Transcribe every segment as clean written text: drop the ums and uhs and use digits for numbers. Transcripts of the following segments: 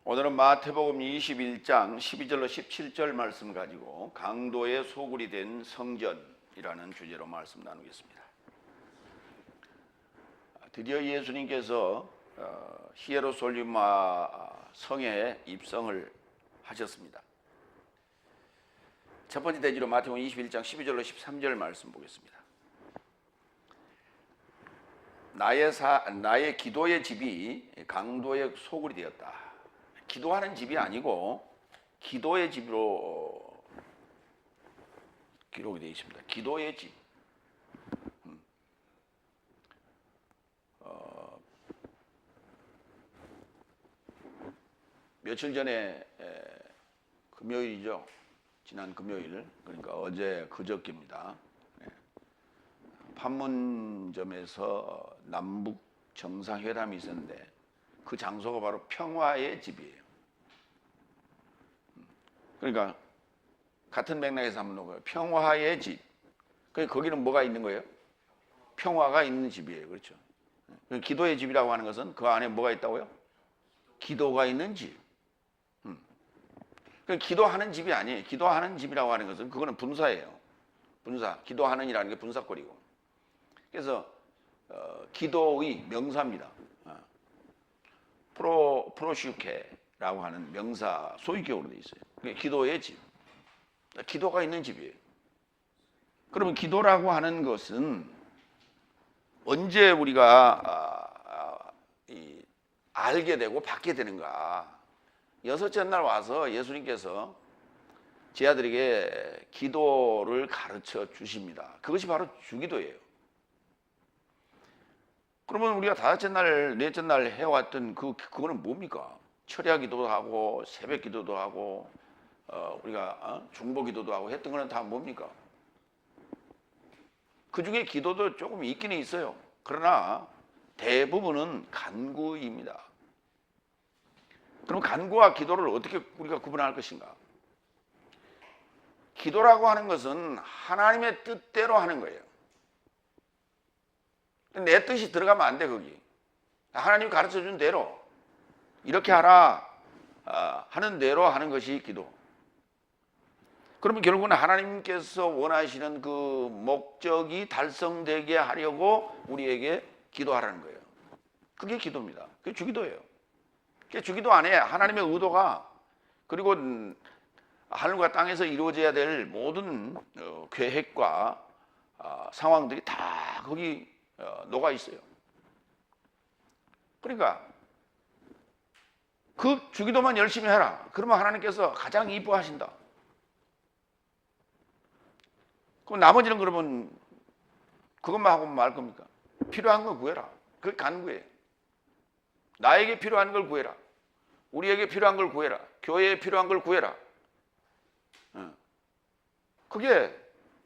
오늘은 마태복음 21장 12절로 17절 말씀 가지고 강도의 소굴이 된 성전이라는 주제로 말씀 나누겠습니다. 드디어 예수님께서 히에로솔리마 성에 입성을 하셨습니다. 첫 번째 대지로 마태복음 21장 12절로 13절 말씀 보겠습니다. 나의 기도의 집이 강도의 소굴이 되었다. 기도하는 집이 아니고 기도의 집으로 기록이 되어 있습니다. 기도의 집. 며칠 전에 금요일이죠. 지난 금요일, 그러니까 어제 그저께입니다. 판문점에서 남북 정상회담이 있었는데 그 장소가 바로 평화의 집이에요. 그러니까 같은 맥락에서 한번 놓고요. 평화의 집. 거기는 뭐가 있는 거예요? 평화가 있는 집이에요. 그렇죠? 기도의 집이라고 하는 것은 그 안에 뭐가 있다고요? 기도가 있는 집. 기도하는 집이 아니에요. 기도하는 집이라고 하는 것은 그거는 분사예요. 분사. 기도하는 이라는 게 분사꼴이고. 그래서 기도의 명사입니다. 프로슈케라고 하는 명사 소유격으로 되어 있어요. 기도의 집. 기도가 있는 집이에요. 그러면 기도라고 하는 것은 언제 우리가 알게 되고 받게 되는가? 여섯째 날 와서 예수님께서 제 아들에게 기도를 가르쳐 주십니다. 그것이 바로 주기도예요. 그러면 우리가 다섯째 날, 넷째 날 해왔던 그거는 뭡니까? 철야 기도도 하고 새벽 기도도 하고 우리가 중보 기도도 하고 했던 거는 다 뭡니까? 그 중에 기도도 조금 있기는 있어요. 그러나 대부분은 간구입니다. 그럼 간구와 기도를 어떻게 우리가 구분할 것인가? 기도라고 하는 것은 하나님의 뜻대로 하는 거예요. 내 뜻이 들어가면 안 돼. 거기 하나님이 가르쳐준 대로 이렇게 하라 하는 대로 하는 것이 기도. 그러면 결국은 하나님께서 원하시는 그 목적이 달성되게 하려고 우리에게 기도하라는 거예요. 그게 기도입니다. 그게 주기도예요. 그게 주기도 안에 하나님의 의도가, 그리고 하늘과 땅에서 이루어져야 될 모든 계획과 상황들이 다 거기 녹아 있어요. 그러니까 그 주기도만 열심히 해라. 그러면 하나님께서 가장 이뻐하신다. 그럼 나머지는 그러면 그것만 하고 말 겁니까? 필요한 걸 구해라. 그게 간구예요. 나에게 필요한 걸 구해라. 우리에게 필요한 걸 구해라. 교회에 필요한 걸 구해라. 그게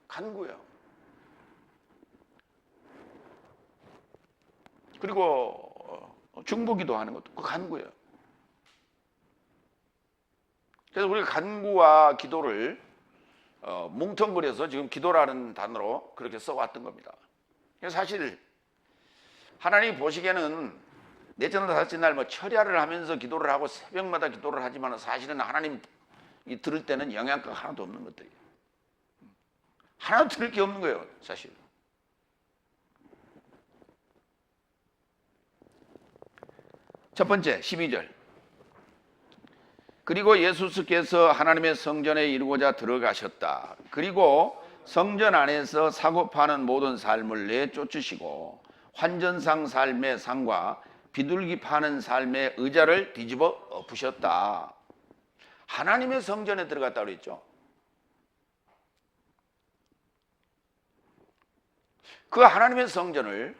간구예요. 그리고 중보기도 하는 것도 그 간구예요. 그래서 우리가 간구와 기도를 뭉텅그려서 지금 기도라는 단어로 그렇게 써왔던 겁니다. 사실 하나님이 보시기에는 넷째 날 다섯째 날 철야를 하면서 기도를 하고 새벽마다 기도를 하지만 사실은 하나님이 들을 때는 영향가가 하나도 없는 것들이에요. 하나도 들을 게 없는 거예요. 사실. 첫 번째 12절. 그리고 예수께서 하나님의 성전에 이루고자 들어가셨다. 그리고 성전 안에서 사고 파는 모든 삶을 내쫓으시고 환전상 삶의 상과 비둘기 파는 삶의 의자를 뒤집어 엎으셨다. 하나님의 성전에 들어갔다고 그랬죠. 그 하나님의 성전을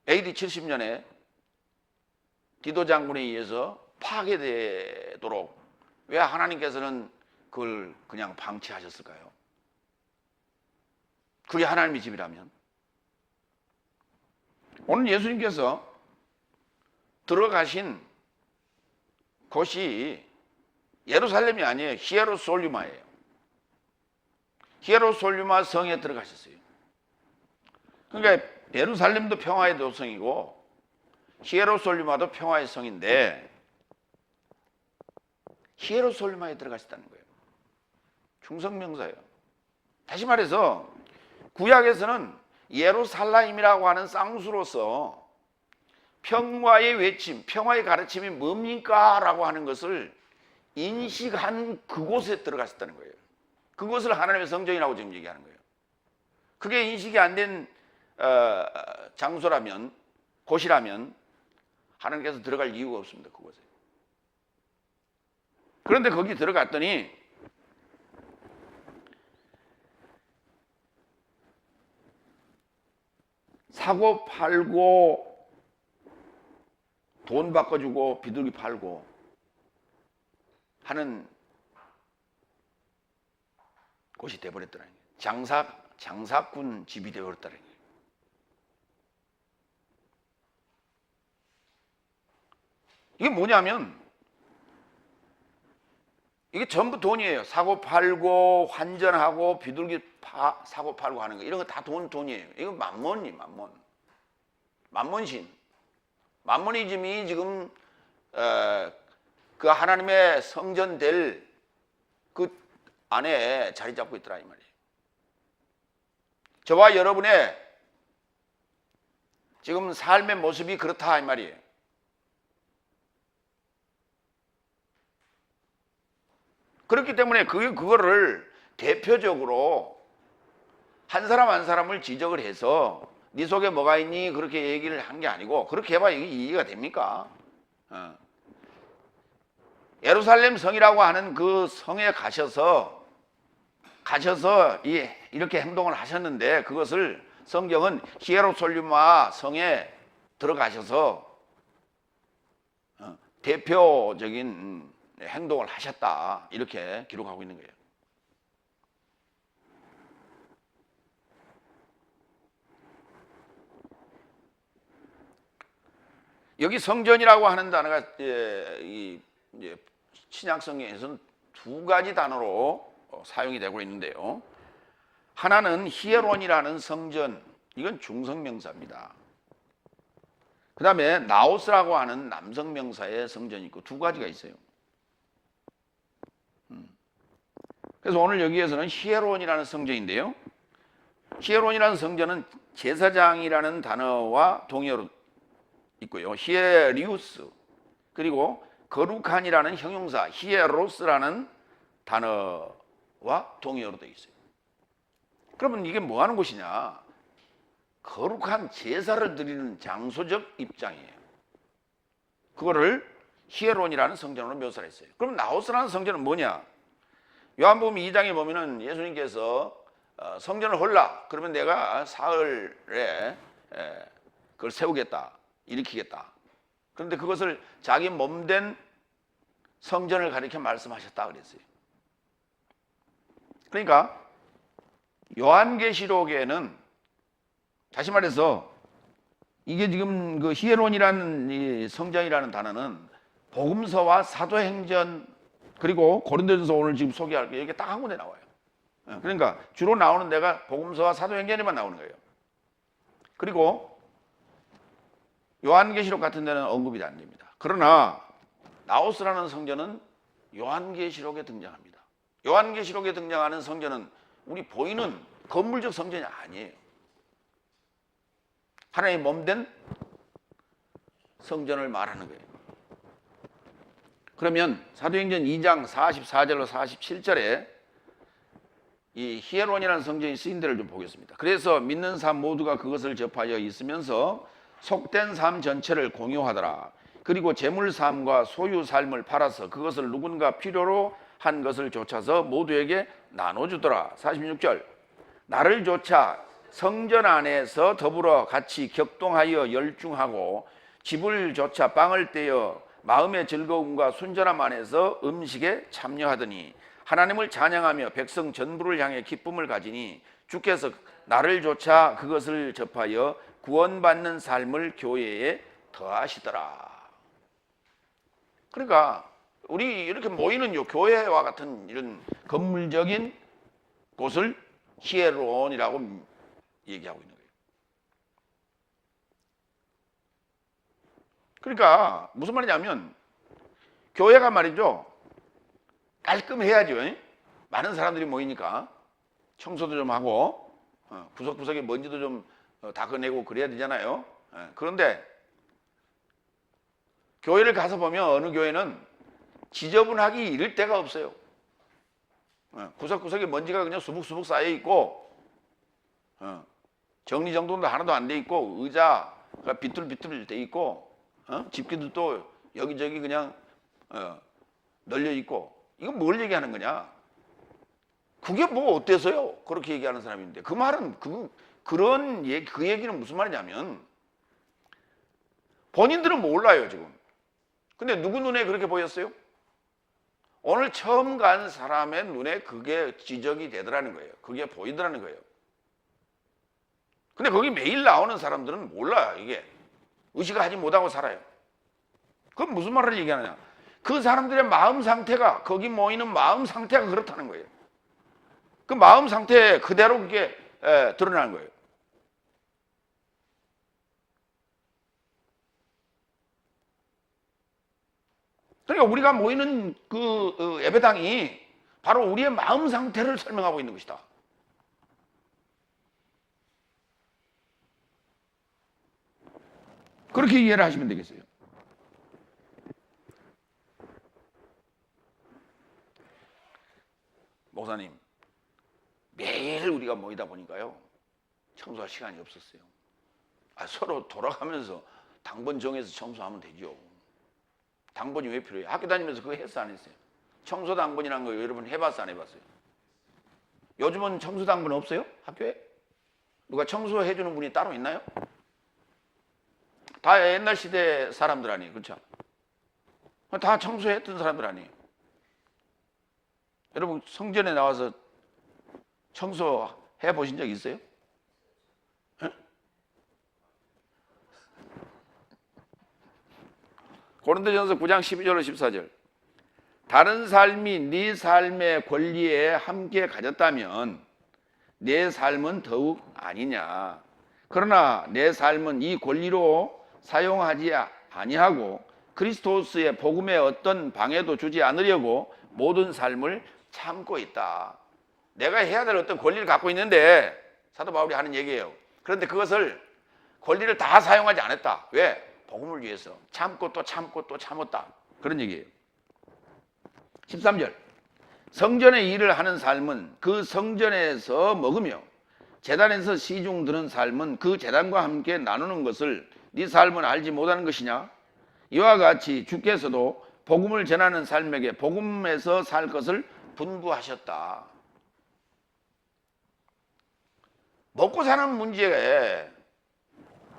AD 70년에 디도 장군에 의해서 파괴되도록 왜 하나님께서는 그걸 그냥 방치하셨을까요? 그게 하나님의 집이라면. 오늘 예수님께서 들어가신 곳이 예루살렘이 아니에요. 히에로솔리마예요. 히에로솔리마 성에 들어가셨어요. 그러니까 예루살렘도 평화의 도성이고 히에로솔리마도 평화의 성인데 히에로솔리마에 들어가 있다는 거예요. 중성명사예요. 다시 말해서 구약에서는 예루살렘이라고 하는 쌍수로서 평화의 외침, 평화의 가르침이 뭡니까? 라고 하는 것을 인식한 그곳에 들어갔었다는 거예요. 그것을 하나님의 성전이라고 지금 얘기하는 거예요. 그게 인식이 안 된 장소라면, 곳이라면 하나님께서 들어갈 이유가 없습니다. 그곳에. 그런데 거기 들어갔더니 사고 팔고 돈 바꿔주고 비둘기 팔고 하는 곳이 돼버렸더라는 거예요. 장사꾼 집이 되어버렸다는 거예요. 이게 뭐냐면 이게 전부 돈이에요. 사고 팔고 환전하고 비둘기 사고 팔고 하는 거 이런 거 다 돈이에요. 이거 만몬이 만몬신 만모니즘이 지금 그 하나님의 성전 될 그 안에 자리 잡고 있더라 이 말이에요. 저와 여러분의 지금 삶의 모습이 그렇다 이 말이에요. 그렇기 때문에 그거를 대표적으로 한 사람 한 사람을 지적을 해서 네 속에 뭐가 있니 그렇게 얘기를 한 게 아니고 그렇게 해봐야 이게 이해가 됩니까? 예루살렘 성이라고 하는 그 성에 가셔서 이렇게 행동을 하셨는데 그것을 성경은 히에로솔리마 성에 들어가셔서 대표적인 행동을 하셨다 이렇게 기록하고 있는 거예요. 여기 성전이라고 하는 단어가 신약 성경에서는 두 가지 단어로 사용이 되고 있는데요. 하나는 히에론이라는 성전, 이건 중성명사입니다. 그 다음에 나오스라고 하는 남성명사의 성전이 있고 두 가지가 있어요. 그래서 오늘 여기에서는 히에론이라는 성전인데요. 히에론이라는 성전은 제사장이라는 단어와 동의어로 있고요. 히에리우스 그리고 거룩한이라는 형용사 히에로스라는 단어와 동의어로 되어 있어요. 그러면 이게 뭐 하는 곳이냐? 거룩한 제사를 드리는 장소적 입장이에요. 그거를 히에론이라는 성전으로 묘사를 했어요. 그럼 나오스라는 성전은 뭐냐? 요한복음 2장에 보면은 예수님께서 성전을 헐라 그러면 내가 사흘에 그걸 세우겠다 일으키겠다. 그런데 그것을 자기 몸된 성전을 가리켜 말씀하셨다 그랬어요. 그러니까 요한계시록에는 다시 말해서 이게 지금 그 히에론이라는 이 성전이라는 단어는 복음서와 사도행전 그리고 고린도전서 오늘 지금 소개할 게 이게 딱 한 군데 나와요. 그러니까 주로 나오는 데가 복음서와 사도행전에만 나오는 거예요. 그리고 요한계시록 같은 데는 언급이 안 됩니다. 그러나 나오스라는 성전은 요한계시록에 등장합니다. 요한계시록에 등장하는 성전은 우리 보이는 건물적 성전이 아니에요. 하나님의 몸된 성전을 말하는 거예요. 그러면 사도행전 2장 44절로 47절에 이 히에론이라는 성전이 쓰인 데를 좀 보겠습니다. 그래서 믿는 사람 모두가 그것을 접하여 있으면서 속된 삶 전체를 공유하더라. 그리고 재물 삶과 소유 삶을 팔아서 그것을 누군가 필요로 한 것을 좇아서 모두에게 나눠주더라. 46절 나를 좇아 성전 안에서 더불어 같이 격동하여 열중하고 집을 좇아 빵을 떼어 마음의 즐거움과 순전함 안에서 음식에 참여하더니 하나님을 찬양하며 백성 전부를 향해 기쁨을 가지니 주께서 나를 좇아 그것을 접하여 구원받는 삶을 교회에 더하시더라. 그러니까 우리 이렇게 모이는 요 교회와 같은 이런 건물적인 곳을 히에론이라고 얘기하고 있는 거예요. 그러니까 무슨 말이냐면 교회가 말이죠. 깔끔해야죠. 많은 사람들이 모이니까 청소도 좀 하고 구석구석에 먼지도 좀 닦아내고 그래야 되잖아요. 그런데 교회를 가서 보면 어느 교회는 지저분하기 이를 데가 없어요. 구석구석에 먼지가 그냥 수북수북 쌓여 있고 정리정돈도 하나도 안 돼 있고 의자가 비뚤비뚤 돼 있고 집기들도 여기저기 그냥 널려 있고, 이건 뭘 얘기하는 거냐? 그게 뭐 어때서요? 그렇게 얘기하는 사람인데, 그 말은 그 얘기는 무슨 말이냐면 본인들은 몰라요 지금. 근데 누구 눈에 그렇게 보였어요? 오늘 처음 간 사람의 눈에 그게 지적이 되더라는 거예요. 그게 보이더라는 거예요. 근데 거기 매일 나오는 사람들은 몰라요. 이게 의식하지 못하고 살아요. 그건 무슨 말을 얘기하느냐? 그 사람들의 마음 상태가, 거기 모이는 마음 상태가 그렇다는 거예요. 그 마음 상태 그대로 그게 드러나는 거예요. 그러니까 우리가 모이는 그 예배당이 바로 우리의 마음 상태를 설명하고 있는 것이다. 그렇게 이해를 하시면 되겠어요. 목사님, 매일 우리가 모이다 보니까요, 청소할 시간이 없었어요. 서로 돌아가면서 당번 정해서 청소하면 되죠. 당번이 왜 필요해요? 학교 다니면서 그거 했어 안 했어요? 청소 당번이라는 거 여러분 해봤어 안 해봤어요? 요즘은 청소 당번 없어요? 학교에? 누가 청소해 주는 분이 따로 있나요? 다 옛날 시대 사람들 아니에요, 그렇죠? 다 청소했던 사람들 아니에요? 여러분 성전에 나와서 청소해 보신 적 있어요? 고린도전서 9장 12절로 14절. 다른 삶이 네 삶의 권리에 함께 가졌다면 내 삶은 더욱 아니냐. 그러나 내 삶은 이 권리로 사용하지 아니하고 그리스도스의 복음에 어떤 방해도 주지 않으려고 모든 삶을 참고 있다. 내가 해야 될 어떤 권리를 갖고 있는데, 사도 바울이 하는 얘기예요. 그런데 그것을 권리를 다 사용하지 않았다. 왜? 복음을 위해서 참고 또 참고 또 참았다. 그런 얘기예요. 13절. 성전의 일을 하는 삶은 그 성전에서 먹으며 제단에서 시중 드는 삶은 그 제단과 함께 나누는 것을 네 삶은 알지 못하는 것이냐? 이와 같이 주께서도 복음을 전하는 삶에게 복음에서 살 것을 분부하셨다. 먹고 사는 문제에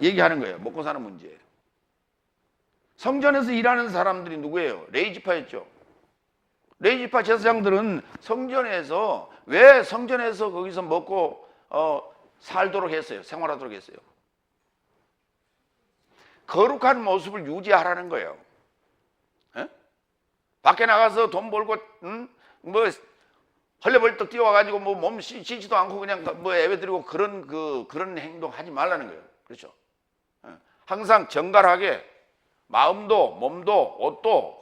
얘기하는 거예요. 먹고 사는 문제. 성전에서 일하는 사람들이 누구예요? 레위지파였죠. 레위지파 제사장들은 성전에서, 왜 성전에서 거기서 먹고 살도록 했어요? 생활하도록 했어요? 거룩한 모습을 유지하라는 거예요. 에? 밖에 나가서 돈 벌고 뭐 헐레벌떡 뛰어와가지고 뭐 몸 씻지도 않고 그냥 뭐 예배드리고 그런 행동 하지 말라는 거예요. 그렇죠? 항상 정갈하게 마음도 몸도 옷도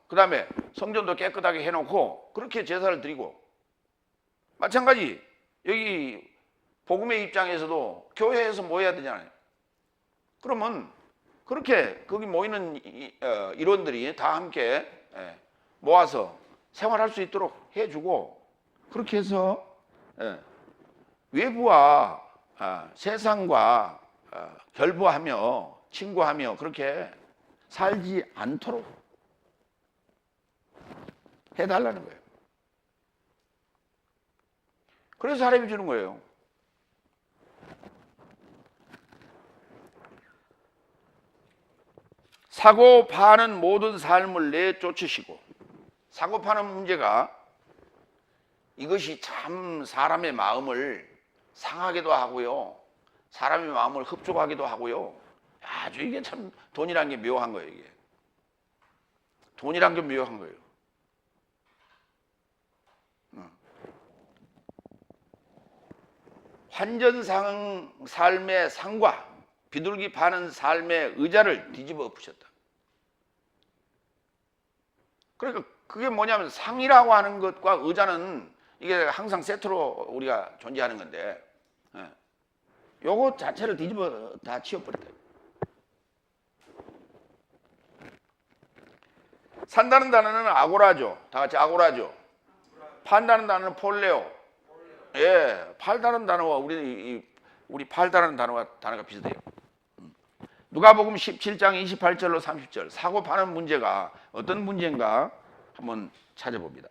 그 다음에 성전도 깨끗하게 해놓고 그렇게 제사를 드리고, 마찬가지 여기 복음의 입장에서도 교회에서 모여야 되잖아요. 그러면 그렇게 거기 모이는 일원들이 다 함께 모아서 생활할 수 있도록 해주고, 그렇게 해서 외부와 세상과 결부하며 친구하며 그렇게 살지 않도록 해달라는 거예요. 그래서 하나님이 주는 거예요. 사고 파는 모든 삶을 내쫓으시고, 사고 파는 문제가 이것이 참 사람의 마음을 상하기도 하고요, 사람의 마음을 흡족하기도 하고요. 아주 이게 참 돈이란 게 묘한 거예요. 이게 돈이란 게 묘한 거예요. 환전상 삶의 상과 비둘기 파는 삶의 의자를 뒤집어 엎으셨다. 그러니까 그게 뭐냐면 상이라고 하는 것과 의자는 이게 항상 세트로 우리가 존재하는 건데, 예. 요거 자체를 뒤집어 다 치워버렸다. 산다는 단어는 아고라죠. 다 같이 아고라죠. 판다는 단어는 폴레오. 예, 팔다는 단어와 우리 팔다는 단어가 비슷해요. 누가복음 17장 28절로 30절 사고 파는 문제가 어떤 문제인가 한번 찾아봅니다.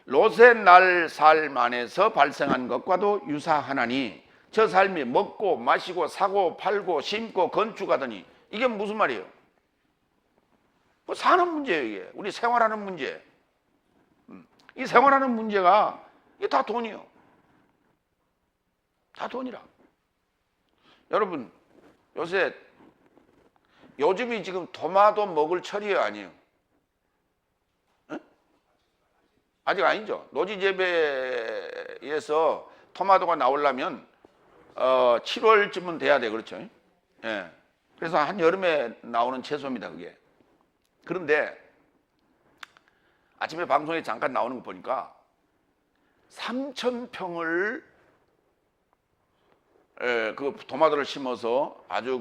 롯의 날 삶 안에서 발생한 것과도 유사하나니 저 삶이 먹고 마시고 사고 팔고 심고 건축하더니 이게 무슨 말이에요? 뭐 사는 문제예요. 이게 우리 생활하는 문제. 이 생활하는 문제가 이게 다 돈이요. 다 돈이라. 여러분 요즘이 지금 토마토 먹을 철이에요, 아니에요? 에? 아직 아니죠. 노지 재배에서 토마토가 나오려면 7월쯤은 돼야 돼, 그렇죠? 예. 그래서 한 여름에 나오는 채소입니다, 그게. 그런데 아침에 방송에 잠깐 나오는 거 보니까 3,000평을 그 토마토를 심어서 아주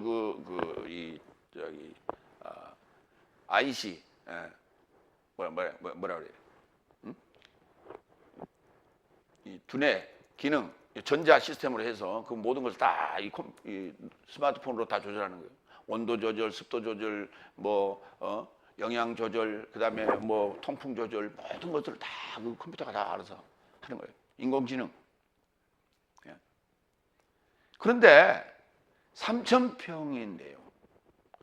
IC 뭐라 그래요? 이 두뇌 기능 전자 시스템으로 해서 그 모든 것을 다 이 스마트폰으로 다 조절하는 거예요. 온도 조절, 습도 조절, 영양 조절, 그다음에 통풍 조절 모든 것들을 다 그 컴퓨터가 다 알아서 하는 거예요. 인공지능. 예. 그런데 3,000평인데요.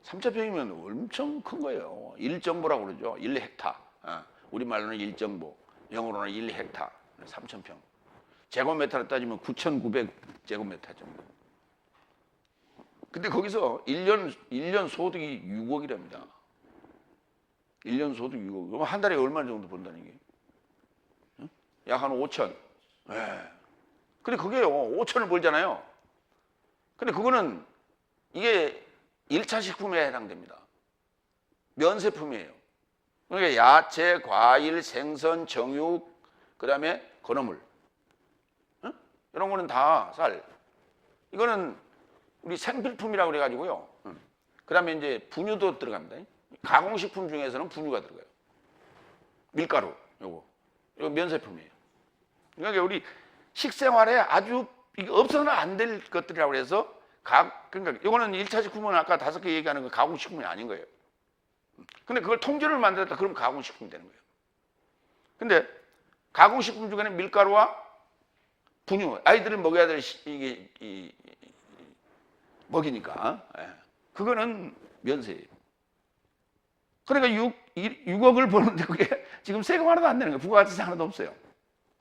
3,000평이면 엄청 큰 거예요. 1정보라고 그러죠. 1헥타. 우리말로는 1정보, 영어로는 1헥타. 3,000평. 제곱미터로 따지면 9,900제곱미터 정도. 근데 거기서 1년 소득이 6억이랍니다. 1년 소득 6억. 그럼 한 달에 얼마 정도 번다는 게? 약 한 5천. 예. 근데 그게요, 5천을 벌잖아요. 근데 그거는 이게 1차 식품에 해당됩니다. 면세품이에요. 그러니까 야채, 과일, 생선, 정육, 그 다음에 건어물. 이런 거는 다 쌀. 이거는 우리 생필품이라고 그래가지고요. 그 다음에 이제 분유도 들어갑니다. 가공식품 중에서는 분유가 들어가요. 밀가루, 이거 면세품이에요. 그러니까 우리 식생활에 아주 없어서는 안 될 것들이라고 해서 그러니까 이거는 1차 식품은 아까 5개 얘기하는 거 가공식품이 아닌 거예요. 근데 그걸 통째로 만들었다 그러면 가공식품이 되는 거예요. 근데 가공식품 중에는 밀가루와 분유, 아이들을 먹여야 될 이게 먹이니까 그거는 면세예요. 그러니까 6억을 버는데 그게 지금 세금 하나도 안 내는 거예요. 부가가치세 하나도 없어요.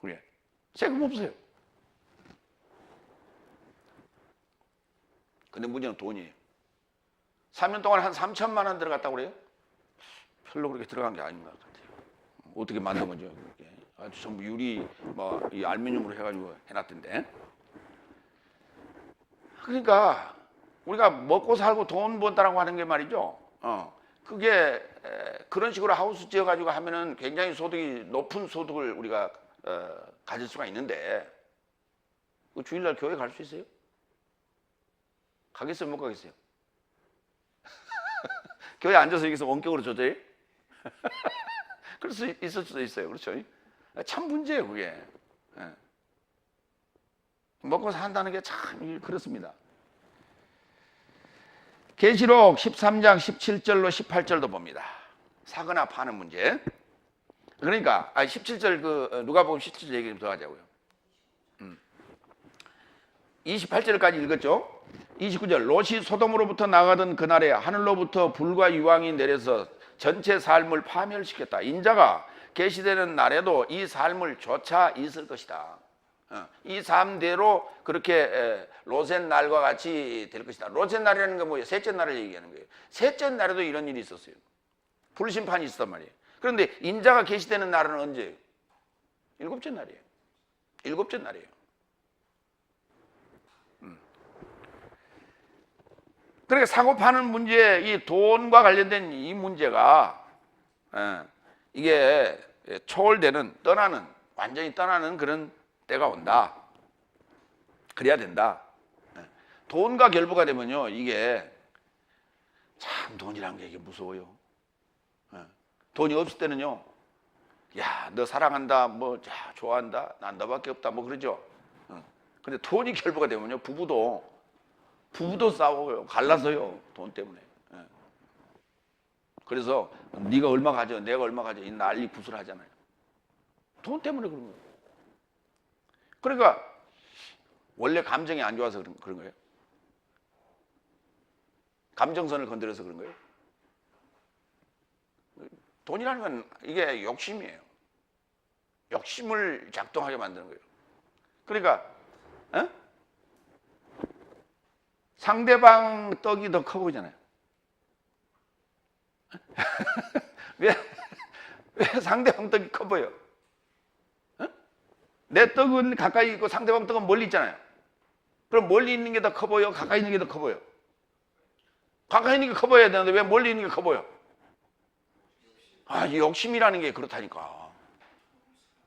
그게 세금 없어요. 근데 문제는 돈이에요. 3년 동안 한 3천만 원 들어갔다고 그래요? 별로 그렇게 들어간 게 아닌 것 같아요. 어떻게 만든 거죠? 아주 전부 유리, 이 알루미늄으로 해가지고 해놨던데. 그러니까 우리가 먹고 살고 돈 번다라고 하는 게 말이죠. 그게 그런 식으로 하우스 지어가지고 하면은 굉장히 소득이 높은 소득을 우리가 가질 수가 있는데 그 주일날 교회 갈 수 있어요? 가겠어요? 못 가겠어요? 교회 앉아서 여기서 원격으로 조절해? 그럴 수 있을 수도 있어요. 그렇죠? 참 문제예요, 그게. 먹고 산다는 게 참 그렇습니다. 계시록 13장 17절로 18절도 봅니다. 사거나 파는 문제. 그러니까 17절 누가복음 17절 얘기 좀 더 하자고요. 28절까지 읽었죠? 29절 롯이 소돔으로부터 나가던 그날에 하늘로부터 불과 유황이 내려서 전체 삶을 파멸시켰다. 인자가 계시되는 날에도 이 삶을 쫓아 있을 것이다. 이 삶대로 그렇게 롯의 날과 같이 될 것이다. 롯의 날이라는 건 뭐예요? 셋째 날을 얘기하는 거예요. 셋째 날에도 이런 일이 있었어요. 불심판이 있었단 말이에요. 그런데 인자가 계시되는 날은 언제예요? 일곱째 날이에요. 일곱째 날이에요. 그러니까 사고 파는 문제, 이 돈과 관련된 이 문제가 이게 초월되는, 떠나는, 완전히 떠나는 그런 때가 온다. 그래야 된다. 돈과 결부가 되면요, 이게 참 돈이란 게 이게 무서워요. 돈이 없을 때는요, 야, 너 사랑한다, 뭐, 야, 좋아한다, 난 너밖에 없다, 뭐 그러죠. 근데 돈이 결부가 되면요, 부부도 싸워요. 갈라서요, 돈 때문에. 그래서 네가 얼마 가져, 내가 얼마 가져, 이 난리 구슬하잖아요. 돈 때문에 그런 거예요. 그러니까 원래 감정이 안 좋아서 그런 거예요. 감정선을 건드려서 그런 거예요. 돈이라는 건 이게 욕심이에요. 욕심을 작동하게 만드는 거예요. 그러니까 상대방 떡이 더 커 보이잖아요. 왜 상대방 떡이 커 보여? 내 떡은 가까이 있고 상대방 떡은 멀리 있잖아요. 그럼 멀리 있는 게 더 커 보여? 가까이 있는 게 더 커 보여? 가까이 있는 게 커 보여야 되는데 왜 멀리 있는 게 커 보여? 아, 이 욕심이라는 게 그렇다니까.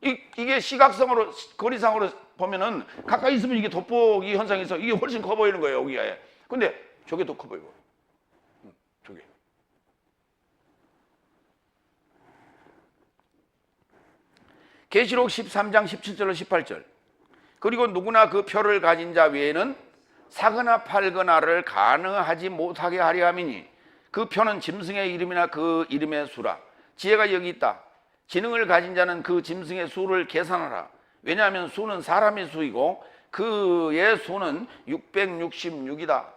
이게 시각성으로, 거리상으로 보면은 가까이 있으면 이게 돋보기 현상이 있어. 이게 훨씬 커 보이는 거예요, 여기가. 근데 저게 더 커 보이고. 저게. 계시록 13장 17절로 18절. 그리고 누구나 그 표를 가진 자 외에는 사거나 팔거나를 가능하지 못하게 하려 함이니 그 표는 짐승의 이름이나 그 이름의 수라. 지혜가 여기 있다. 지능을 가진 자는 그 짐승의 수를 계산하라. 왜냐하면 수는 사람의 수이고 그의 수는 666이다.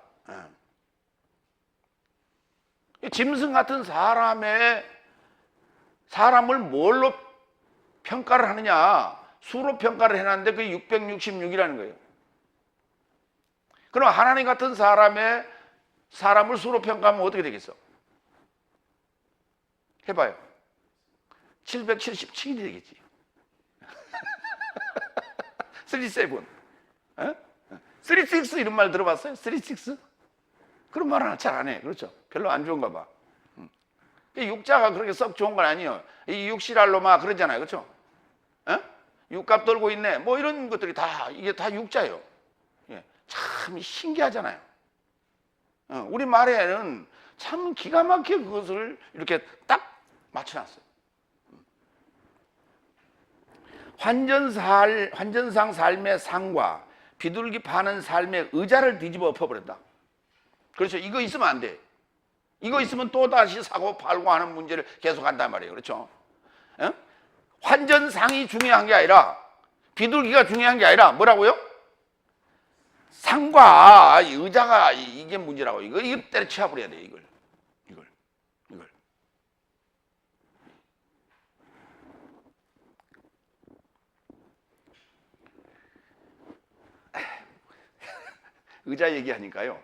짐승 같은 사람을 뭘로 평가를 하느냐? 수로 평가를 해놨는데 그게 666이라는 거예요. 그럼 하나님 같은 사람을 수로 평가하면 어떻게 되겠어? 해봐요. 777이 되겠지. 37. 36 이런 말 들어봤어요? 36? 그런 말은 잘 안 해. 그렇죠? 별로 안 좋은가 봐. 육자가 그렇게 썩 좋은 건 아니에요. 이 육실알로마 그러잖아요. 그렇죠? 육값 떨고 있네. 뭐 이런 것들이 이게 다 육자예요. 참 신기하잖아요. 우리 말에는 참 기가 막히게 그것을 이렇게 딱 맞춰놨어요. 환전상 삶의 상과 비둘기 파는 삶의 의자를 뒤집어 엎어버렸다. 그렇죠. 이거 있으면 안 돼. 이거 있으면 또 다시 사고 팔고 하는 문제를 계속 한단 말이에요. 그렇죠. 환전상이 중요한 게 아니라 비둘기가 중요한 게 아니라 뭐라고요? 상과 의자가 이게 문제라고. 이거 때려치워버려야 돼. 이걸. 의자 얘기하니까요.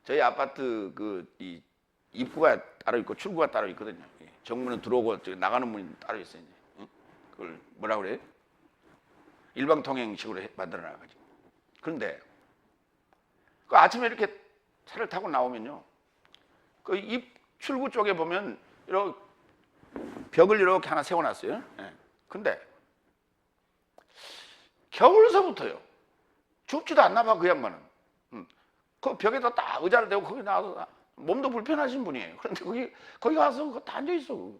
저희 아파트 이 입구가 따로 있고 출구가 따로 있거든요. 정문은 들어오고 나가는 문이 따로 있어요. 그걸 뭐라 그래요? 일방통행식으로 만들어 놔가지고. 그런데 그 아침에 이렇게 차를 타고 나오면요, 그 입 출구 쪽에 보면 이렇게 벽을 이렇게 하나 세워놨어요. 근데 겨울서부터요. 춥지도 않나 봐, 그 양반은. 그 벽에다 딱 의자를 대고 거기 나와서 몸도 불편하신 분이에요. 그런데 거기 가서 다 앉아 있어.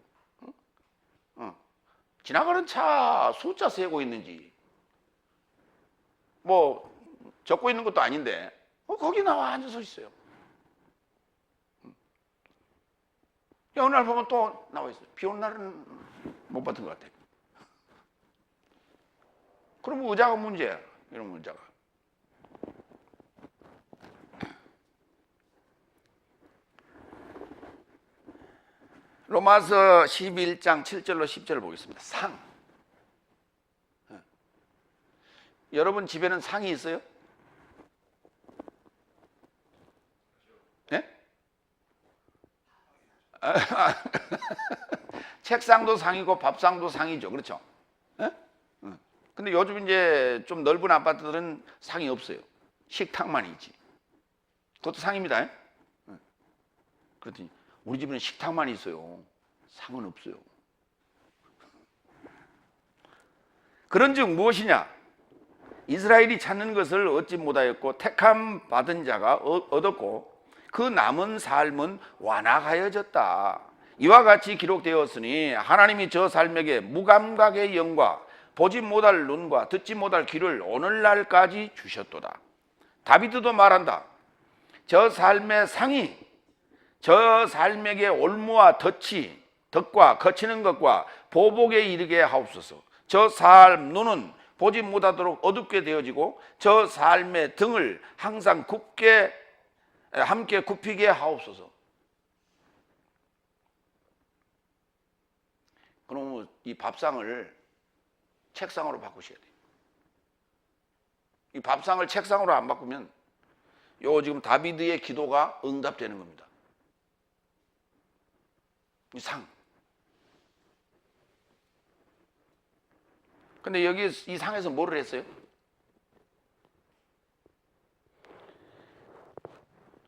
지나가는 차 숫자 세고 있는지, 뭐 적고 있는 것도 아닌데 거기 나와 앉아서 있어요. 어느 날 보면 또 나와 있어요. 비 오는 날은 못 봤던 것 같아요. 그럼 의자가 문제야. 이런 의자가. 로마서 11장 7절로 10절을 보겠습니다. 상. 여러분 집에는 상이 있어요? 네? 책상도 상이고 밥상도 상이죠. 그렇죠? 근데 요즘 이제 좀 넓은 아파트들은 상이 없어요. 식탁만 있지. 그것도 상입니다. 그랬더니 우리 집에는 식탁만 있어요. 상은 없어요. 그런즉 무엇이냐? 이스라엘이 찾는 것을 얻지 못하였고 택함 받은 자가 얻었고 그 남은 삶은 완악하여졌다. 이와 같이 기록되었으니 하나님이 저 삶에게 무감각의 영과 보지 못할 눈과 듣지 못할 귀를 오늘날까지 주셨도다. 다비드도 말한다. 저 삶의 상이 저 삶에게 올무와 덫과 거치는 것과 보복에 이르게 하옵소서. 저 삶 눈은 보지 못하도록 어둡게 되어지고 저 삶의 등을 항상 함께 굽히게 하옵소서. 그럼 이 밥상을 책상으로 바꾸셔야 돼요. 이 밥상을 책상으로 안 바꾸면 요 지금 다비드의 기도가 응답되는 겁니다. 이 상. 근데 여기 이 상에서 뭐를 했어요?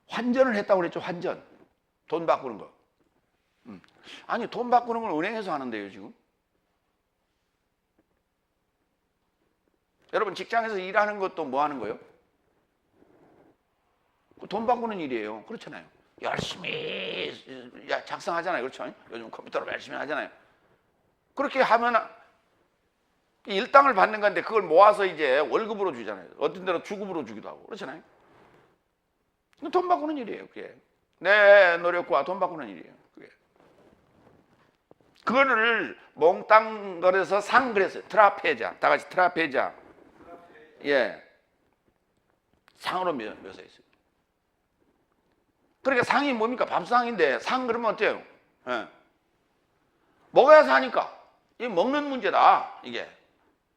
환전을 했다고 그랬죠. 환전. 돈 바꾸는 거. 아니 돈 바꾸는 걸 은행에서 하는데요 지금. 여러분 직장에서 일하는 것도 뭐 하는 거예요? 돈 바꾸는 일이에요. 그렇잖아요. 열심히 작성하잖아요. 그렇죠? 요즘 컴퓨터로 열심히 하잖아요. 그렇게 하면 일당을 받는 건데 그걸 모아서 이제 월급으로 주잖아요. 어떤 데는 주급으로 주기도 하고 그렇잖아요. 돈 바꾸는 일이에요. 그게 내 노력과 돈 바꾸는 일이에요. 그게. 그거를 몽땅 거려서 상 그랬어요. 트라페자. 다 같이 트라페자. 예, 상으로 묘사했어요. 그러니까 상이 뭡니까? 밥상인데 상 그러면 어때요? 예. 먹어야 사니까 이 먹는 문제다. 이게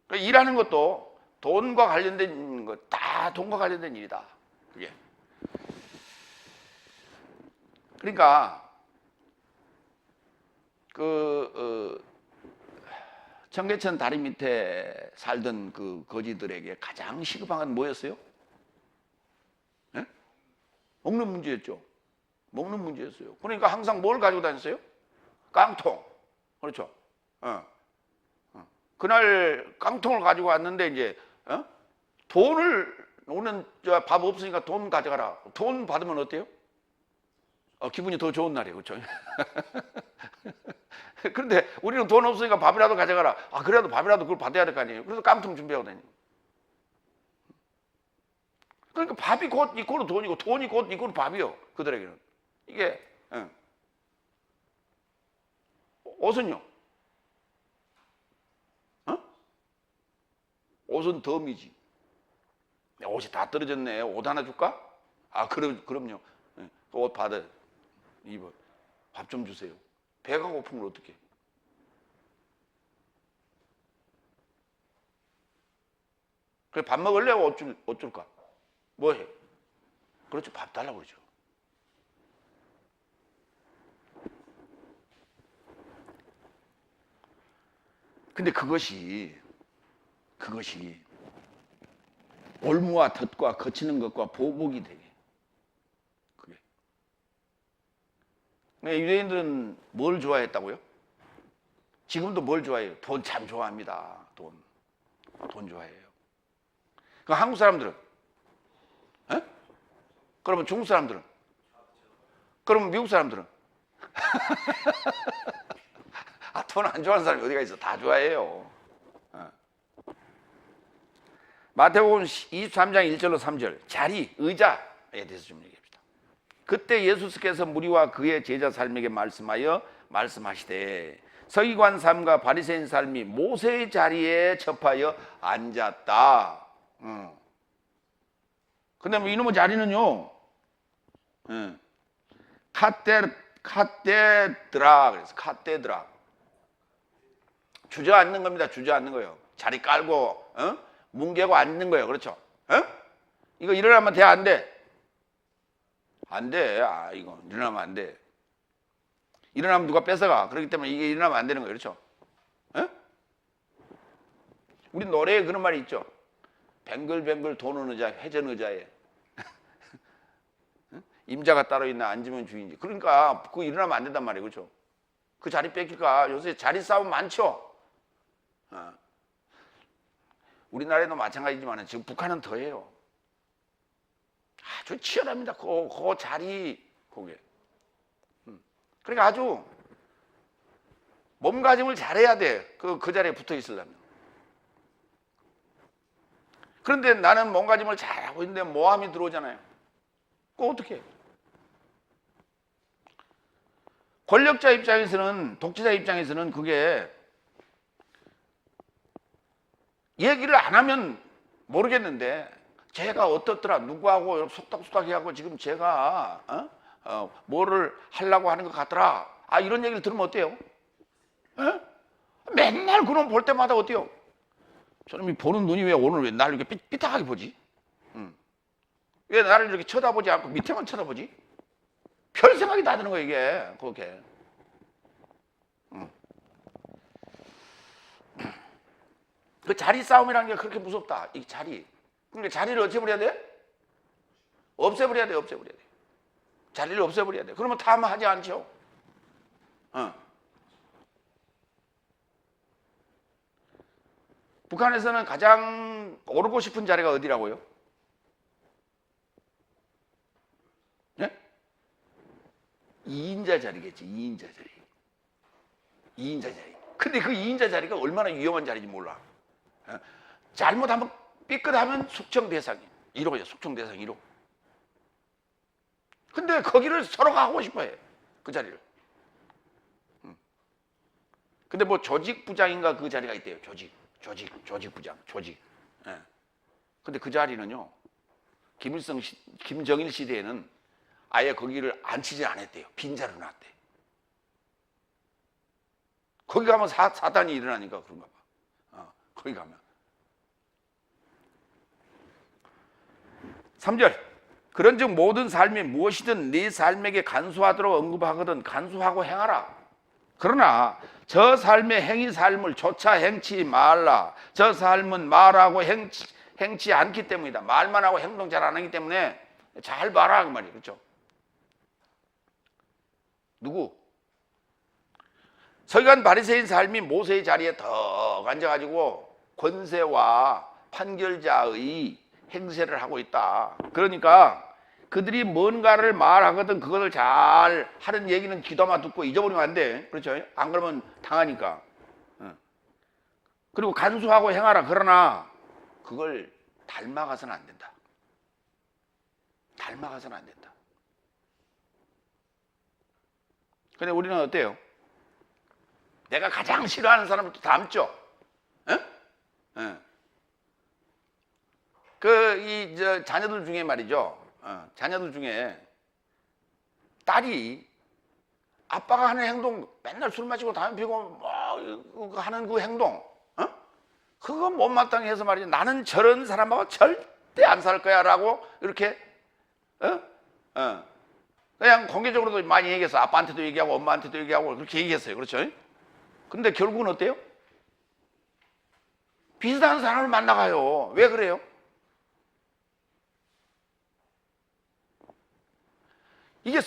그러니까 일하는 것도 돈과 관련된 것 다 돈과 관련된 일이다. 그게 그러니까 청계천 다리 밑에 살던 그 거지들에게 가장 시급한 건 뭐였어요? 네? 먹는 문제였죠. 먹는 문제였어요. 그러니까 항상 뭘 가지고 다녔어요? 깡통. 그렇죠. 그날 깡통을 가지고 왔는데 이제 돈을 오늘 밥 없으니까 돈 가져가라. 돈 받으면 어때요? 기분이 더 좋은 날이에요. 그렇죠? 그런데 우리는 돈 없으니까 밥이라도 가져가라. 그래도 밥이라도 그걸 받아야 될 거 아니에요. 그래서 깡통 준비하고 다니고. 그러니까 밥이 곧 이꼴로 돈이고 돈이 곧 이꼴로 밥이요. 그들에게는. 이게 옷은요? 옷은 덤이지. 옷이 다 떨어졌네. 옷 하나 줄까? 그럼요. 옷 받아 입어. 밥 좀 주세요. 배가 고프면 어떡해? 그래 밥 먹을래? 옷 줄까? 뭐 해? 그렇죠. 밥 달라고 그러죠. 근데 그것이 올무와 덫과 거치는 것과 보복이 되게. 그게. 유대인들은 뭘 좋아했다고요? 지금도 뭘 좋아해요? 돈 참 좋아합니다. 돈 좋아해요. 그 한국 사람들은? 그러면 중국 사람들은? 그러면 미국 사람들은? 돈 안 좋아하는 사람이 어디가 있어? 다 좋아해요. 마태복음 23장 1절로 3절 자리, 의자에 대해서 좀 얘기합시다. 그때 예수께서 무리와 그의 제자 삶에게 말씀하시되 서기관 삶과 바리새인 삶이 모세의 자리에 접하여 앉았다. 근데 뭐 이놈의 자리는요 카테드라 그래서 카테드라 주저앉는 겁니다. 주저앉는 거예요. 자리 깔고 뭉개고 앉는 거예요. 그렇죠? 이거 일어나면 돼? 안 돼? 안 돼. 이거 일어나면 안 돼. 일어나면 누가 뺏어가. 그렇기 때문에 이게 일어나면 안 되는 거예요. 그렇죠? 우리 노래에 그런 말이 있죠. 뱅글뱅글 도는 의자, 회전 의자에 임자가 따로 있나 앉으면 주인지. 그러니까 그거 일어나면 안 된단 말이에요. 그렇죠? 그 자리 뺏길까? 요새 자리 싸움 많죠? 우리나라에도 마찬가지지만 지금 북한은 더해요. 아주 치열합니다. 그 자리 그게. 그러니까 아주 몸가짐을 잘해야 돼. 그 자리에 붙어 있으려면. 그런데 나는 몸가짐을 잘하고 있는데 모함이 들어오잖아요. 그거 어떻게 해? 권력자 입장에서는, 독재자 입장에서는 그게 얘기를 안 하면 모르겠는데 제가 어떻더라, 누구하고 속닥속닥해하고 지금 제가 뭐를 하려고 하는 것 같더라, 이런 얘기를 들으면 어때요? 맨날 그런 볼 때마다 어때요? 저놈이 보는 눈이 왜 오늘 왜 나를 이렇게 삐딱하게 보지? 왜 나를 이렇게 쳐다보지 않고 밑에만 쳐다보지? 별 생각이 다 드는 거예요, 이게. 그렇게. 그 자리 싸움이라는 게 그렇게 무섭다. 이 자리. 그러니까 자리를 없애버려야 돼? 없애버려야 돼, 없애버려야 돼. 자리를 없애버려야 돼. 그러면 탐하지 않죠. 북한에서는 가장 오르고 싶은 자리가 어디라고요? 네? 2인자 자리겠지, 2인자 자리. 2인자 자리. 근데 그 2인자 자리가 얼마나 위험한 자리인지 몰라. 잘못하면, 삐끗하면 숙청 대상이에요. 1호예요, 숙청 대상 1호. 근데 거기를 서로가 하고 싶어 해. 그 자리를. 근데 뭐 조직부장인가 그 자리가 있대요. 조직부장, 조직. 예. 근데 그 자리는요, 김정일 시대에는 아예 거기를 앉히지 않았대요. 빈자로 놨대. 거기 가면 사단이 일어나니까 그런가 봐. 거기 가면. 3절. 그런즉 모든 삶이 무엇이든 네 삶에게 간수하도록 언급하거든 간수하고 행하라. 그러나 저 삶의 행위 삶을 조차 행치 말라. 저 삶은 말하고 행치 않기 때문이다. 말만 하고 행동 잘 안 하기 때문에 잘 봐라 그 말이에요. 그렇죠? 누구? 서기관 바리새인 삶이 모세의 자리에 더 앉아가지고 권세와 판결자의 행세를 하고 있다. 그러니까 그들이 뭔가를 말하거든 그것을 잘 하는 얘기는 귀담아 듣고 잊어버리면 안 돼. 그렇죠? 안 그러면 당하니까. 그리고 간수하고 행하라. 그러나 그걸 닮아가서는 안 된다. 닮아가서는 안 된다. 근데 우리는 어때요? 내가 가장 싫어하는 사람을 또 닮죠? 자녀들 중에 말이죠. 자녀들 중에 딸이 아빠가 하는 행동, 맨날 술 마시고 담배 피우고 뭐 하는 그 행동, 그거 못마땅히 해서 말이죠. 나는 저런 사람하고 절대 안 살 거야 라고 이렇게 그냥 공개적으로도 많이 얘기했어. 아빠한테도 얘기하고 엄마한테도 얘기하고 그렇게 얘기했어요. 그렇죠? 근데 결국은 어때요? 비슷한 사람을 만나가요. 왜 그래요? 이게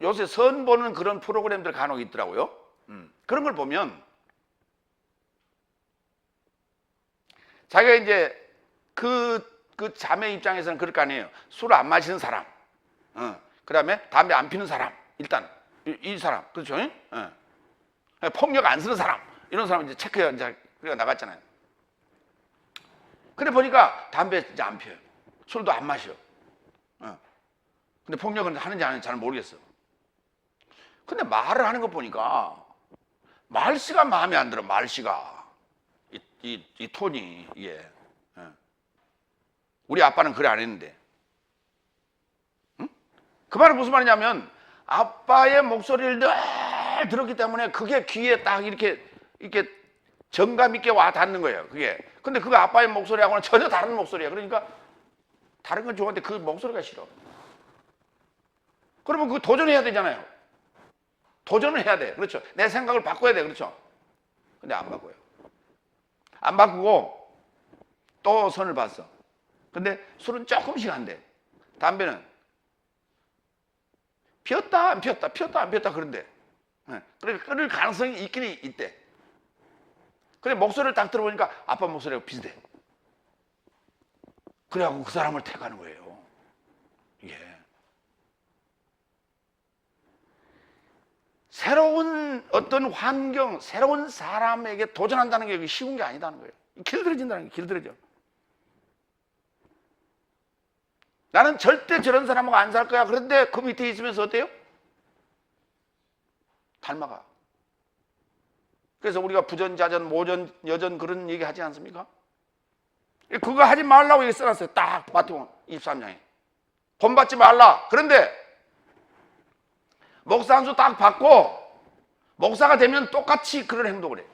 요새 선 보는 그런 프로그램들 간혹 있더라고요. 그런 걸 보면 자기가 이제 그 자매 입장에서는 그럴 거 아니에요. 술 안 마시는 사람, 그 다음에 담배 안 피는 사람, 일단 이 사람, 그렇죠? 폭력 안 쓰는 사람, 이런 사람 이제 체크해 이제 나갔잖아요. 근데 보니까 담배 이제 안 피워요. 술도 안 마셔. 근데 폭력은 하는지 안 하는지 잘 모르겠어. 근데 말을 하는 거 보니까 말씨가 마음에 안 들어. 말씨가 이 톤이 이게. 우리 아빠는 그래 안 했는데. 그 말은 무슨 말이냐면 아빠의 목소리를 늘 들었기 때문에 그게 귀에 딱 이렇게 정감 있게 와 닿는 거예요. 그게. 근데 그거 아빠의 목소리하고는 전혀 다른 목소리야. 그러니까 다른 건 좋은데 그 목소리가 싫어. 그러면 그거 도전해야 되잖아요. 도전을 해야 돼. 그렇죠? 내 생각을 바꿔야 돼. 그렇죠? 근데 안 바꿔요. 안 바꾸고 또 선을 봤어. 근데 술은 조금씩 한대. 담배는 피웠다 안 피웠다 피웠다 안 피웠다 그런데. 그러니까 끊을 가능성이 있긴 있대. 근데 목소리를 딱 들어보니까 아빠 목소리하고 비슷해. 그래갖고 그 사람을 택하는 거예요. 이게 새로운 어떤 환경, 새로운 사람에게 도전한다는 게 쉬운 게 아니다는 거예요. 길들여진다는 게 길들여져. 나는 절대 저런 사람하고 안 살 거야. 그런데 그 밑에 있으면서 어때요? 닮아가. 그래서 우리가 부전자전, 모전, 여전 그런 얘기 하지 않습니까? 그거 하지 말라고 여기 써놨어요. 딱 마태복음 23장에. 본받지 말라. 그런데 목사 한 수 딱 받고 목사가 되면 똑같이 그런 행동을 해.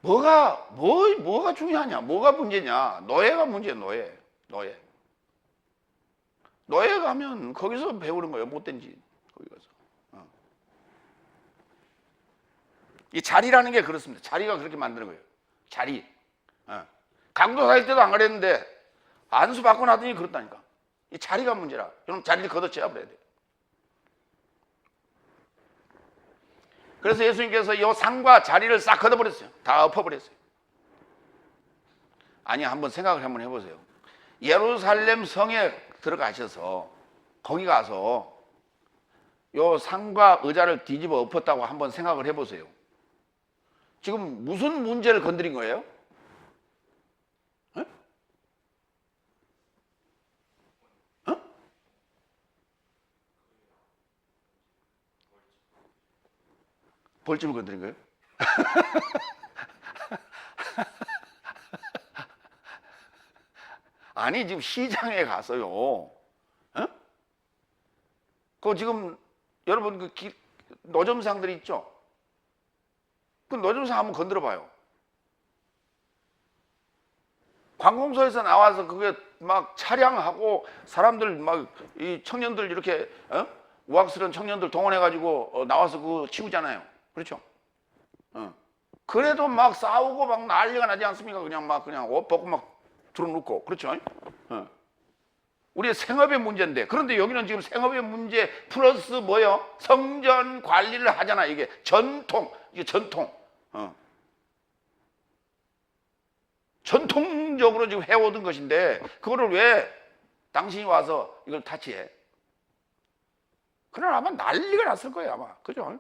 뭐가 중요하냐? 뭐가 문제냐? 노예가 문제야, 노예. 노예 가면 거기서 배우는 거예요. 못된 짓. 거기 가서. 이 자리라는 게 그렇습니다. 자리가 그렇게 만드는 거예요. 자리. 강도 살 때도 안 그랬는데 안수 받고 나더니 그렇다니까. 이 자리가 문제라. 그럼 자리를 걷어채야 버려야 돼. 그래서 예수님께서 이 상과 자리를 싹 걷어버렸어요. 다 엎어버렸어요. 아니, 한번 생각을 한번 해보세요. 예루살렘 성에 들어가셔서 거기 가서 요 상과 의자를 뒤집어 엎었다고 한번 생각을 해보세요. 지금 무슨 문제를 건드린 거예요? 벌집을 건드린 거예요? 아니, 지금 시장에 가서요. 그 지금 여러분 그 노점상들이 있죠? 그 노점상 한번 건드려 봐요. 관공서에서 나와서 그게 막 차량하고 사람들 막 이 청년들 이렇게 우악스러운 청년들 동원해가지고 나와서 그거 치우잖아요. 그렇죠? 그래도 막 싸우고 막 난리가 나지 않습니까? 그냥 옷 벗고 막 들어놓고. 그렇죠? 우리의 생업의 문제인데, 그런데 여기는 지금 생업의 문제 플러스 뭐요? 성전 관리를 하잖아. 이게 전통. 전통적으로 지금 해오던 것인데 그거를 왜 당신이 와서 이걸 타치해? 그러나 아마 난리가 났을 거예요, 아마. 그죠?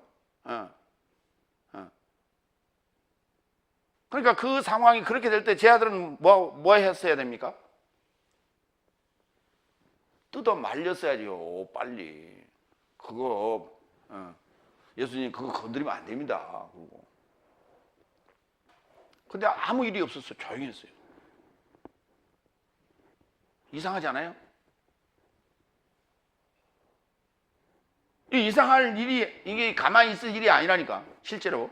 그러니까 그 상황이 그렇게 될 때 제 아들은 뭐 했어야 됩니까? 뜯어 말렸어야죠, 빨리. 그거 예수님 그거 건드리면 안 됩니다. 그거. 근데 아무 일이 없었어. 조용히 했어요. 이상하지 않아요? 이 이상할 일이, 이게 가만히 있을 일이 아니라니까, 실제로.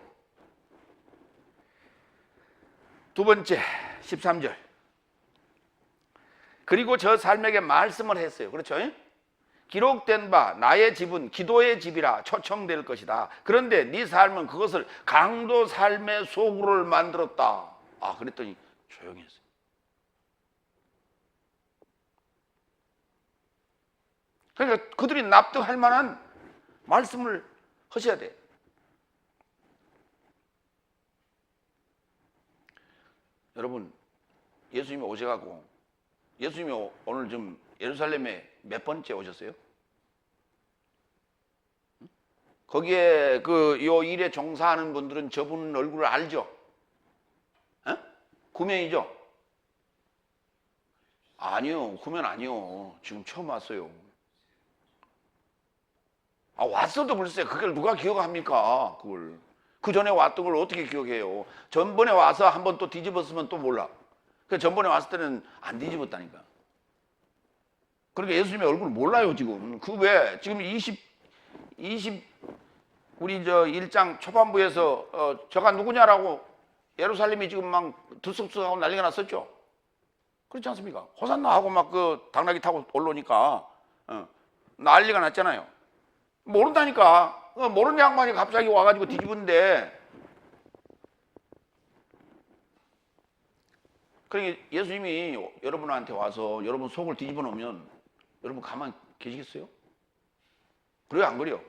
두 번째, 13절. 그리고 저 삶에게 말씀을 했어요. 그렇죠? 기록된 바 나의 집은 기도의 집이라 초청될 것이다. 그런데 네 삶은 그것을 강도 삶의 소굴을 만들었다. 아, 그랬더니 조용히 했어요. 그러니까 그들이 납득할 만한 말씀을 하셔야 돼. 여러분, 예수님이 오셔가고, 예수님이 오늘 좀 예루살렘에 몇 번째 오셨어요? 거기에 요 일에 종사하는 분들은 저분 얼굴을 알죠? 구면이죠? 아니요, 구면 아니요. 지금 처음 왔어요. 아, 왔어도 글쎄 그걸 누가 기억합니까? 그걸. 그 전에 왔던 걸 어떻게 기억해요? 전번에 와서 한번 또 뒤집었으면 또 몰라. 그 전번에 왔을 때는 안 뒤집었다니까. 그러니까 예수님의 얼굴을 몰라요, 지금. 그 왜? 지금 20 우리 저 1장 초반부에서 저가 누구냐라고 예루살렘이 지금 막 들썩들썩하고 난리가 났었죠. 그렇지 않습니까? 호산나 하고 막 그 당나귀 타고 올라오니까 난리가 났잖아요. 모른다니까. 모르는 양반이 갑자기 와가지고 뒤집은데. 그러니까 예수님이 여러분한테 와서 여러분 속을 뒤집어 놓으면 여러분 가만히 계시겠어요? 그래요, 안 그래요?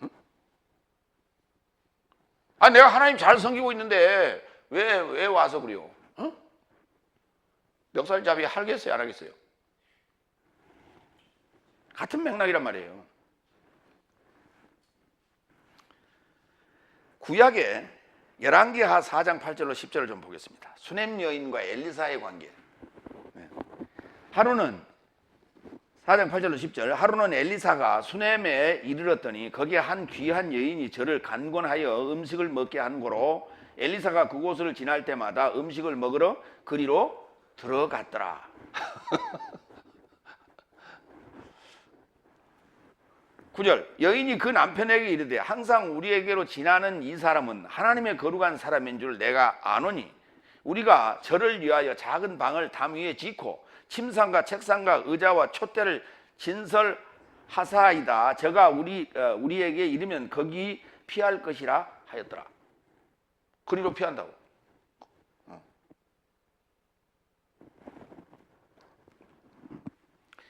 응? 아, 내가 하나님 잘 섬기고 있는데 왜 와서 그래요? 어? 멱살잡이 하겠어요, 안 하겠어요? 같은 맥락이란 말이에요. 구약에 열왕기하 4장 8절로 10절을 좀 보겠습니다. 수넴 여인과 엘리사의 관계. 하루는 4장 8절로 10절, 하루는 엘리사가 수넴에 이르렀더니 거기에 한 귀한 여인이 저를 간곤하여 음식을 먹게 한 고로 엘리사가 그곳을 지날 때마다 음식을 먹으러 그리로 들어갔더라. 9절, 여인이 그 남편에게 이르되 항상 우리에게로 지나는 이 사람은 하나님의 거룩한 사람인 줄 내가 아노니 우리가 저를 위하여 작은 방을 담 위에 짓고 침상과 책상과 의자와 촛대를 진설하사이다. 저가 우리에게 이르면 거기 피할 것이라 하였더라. 그리로 피한다고.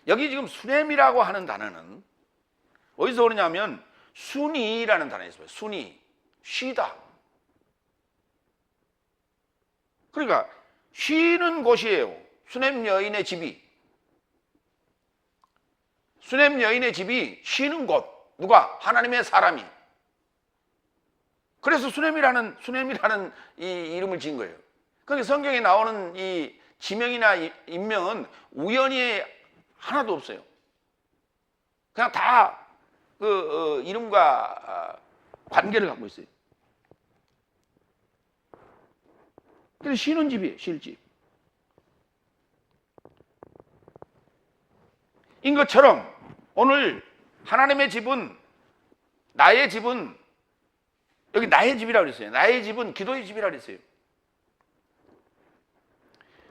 여기 지금 수넴이라고 하는 단어는 어디서 오느냐면 순이라는 단어가 있어요. 순이, 쉬다. 그러니까 쉬는 곳이에요. 수넴 여인의 집이. 수넴 여인의 집이 쉬는 곳. 누가? 하나님의 사람이. 그래서 수넴이라는 이 이름을 지은 거예요. 그러니까 성경에 나오는 이 지명이나 인명은 우연히 하나도 없어요. 그냥 다 이름과 관계를 갖고 있어요. 그래서 쉬는 집이에요. 쉴 집. 인 것처럼 오늘 하나님의 집은, 나의 집은, 여기 나의 집이라고 그랬어요. 나의 집은 기도의 집이라고 그랬어요.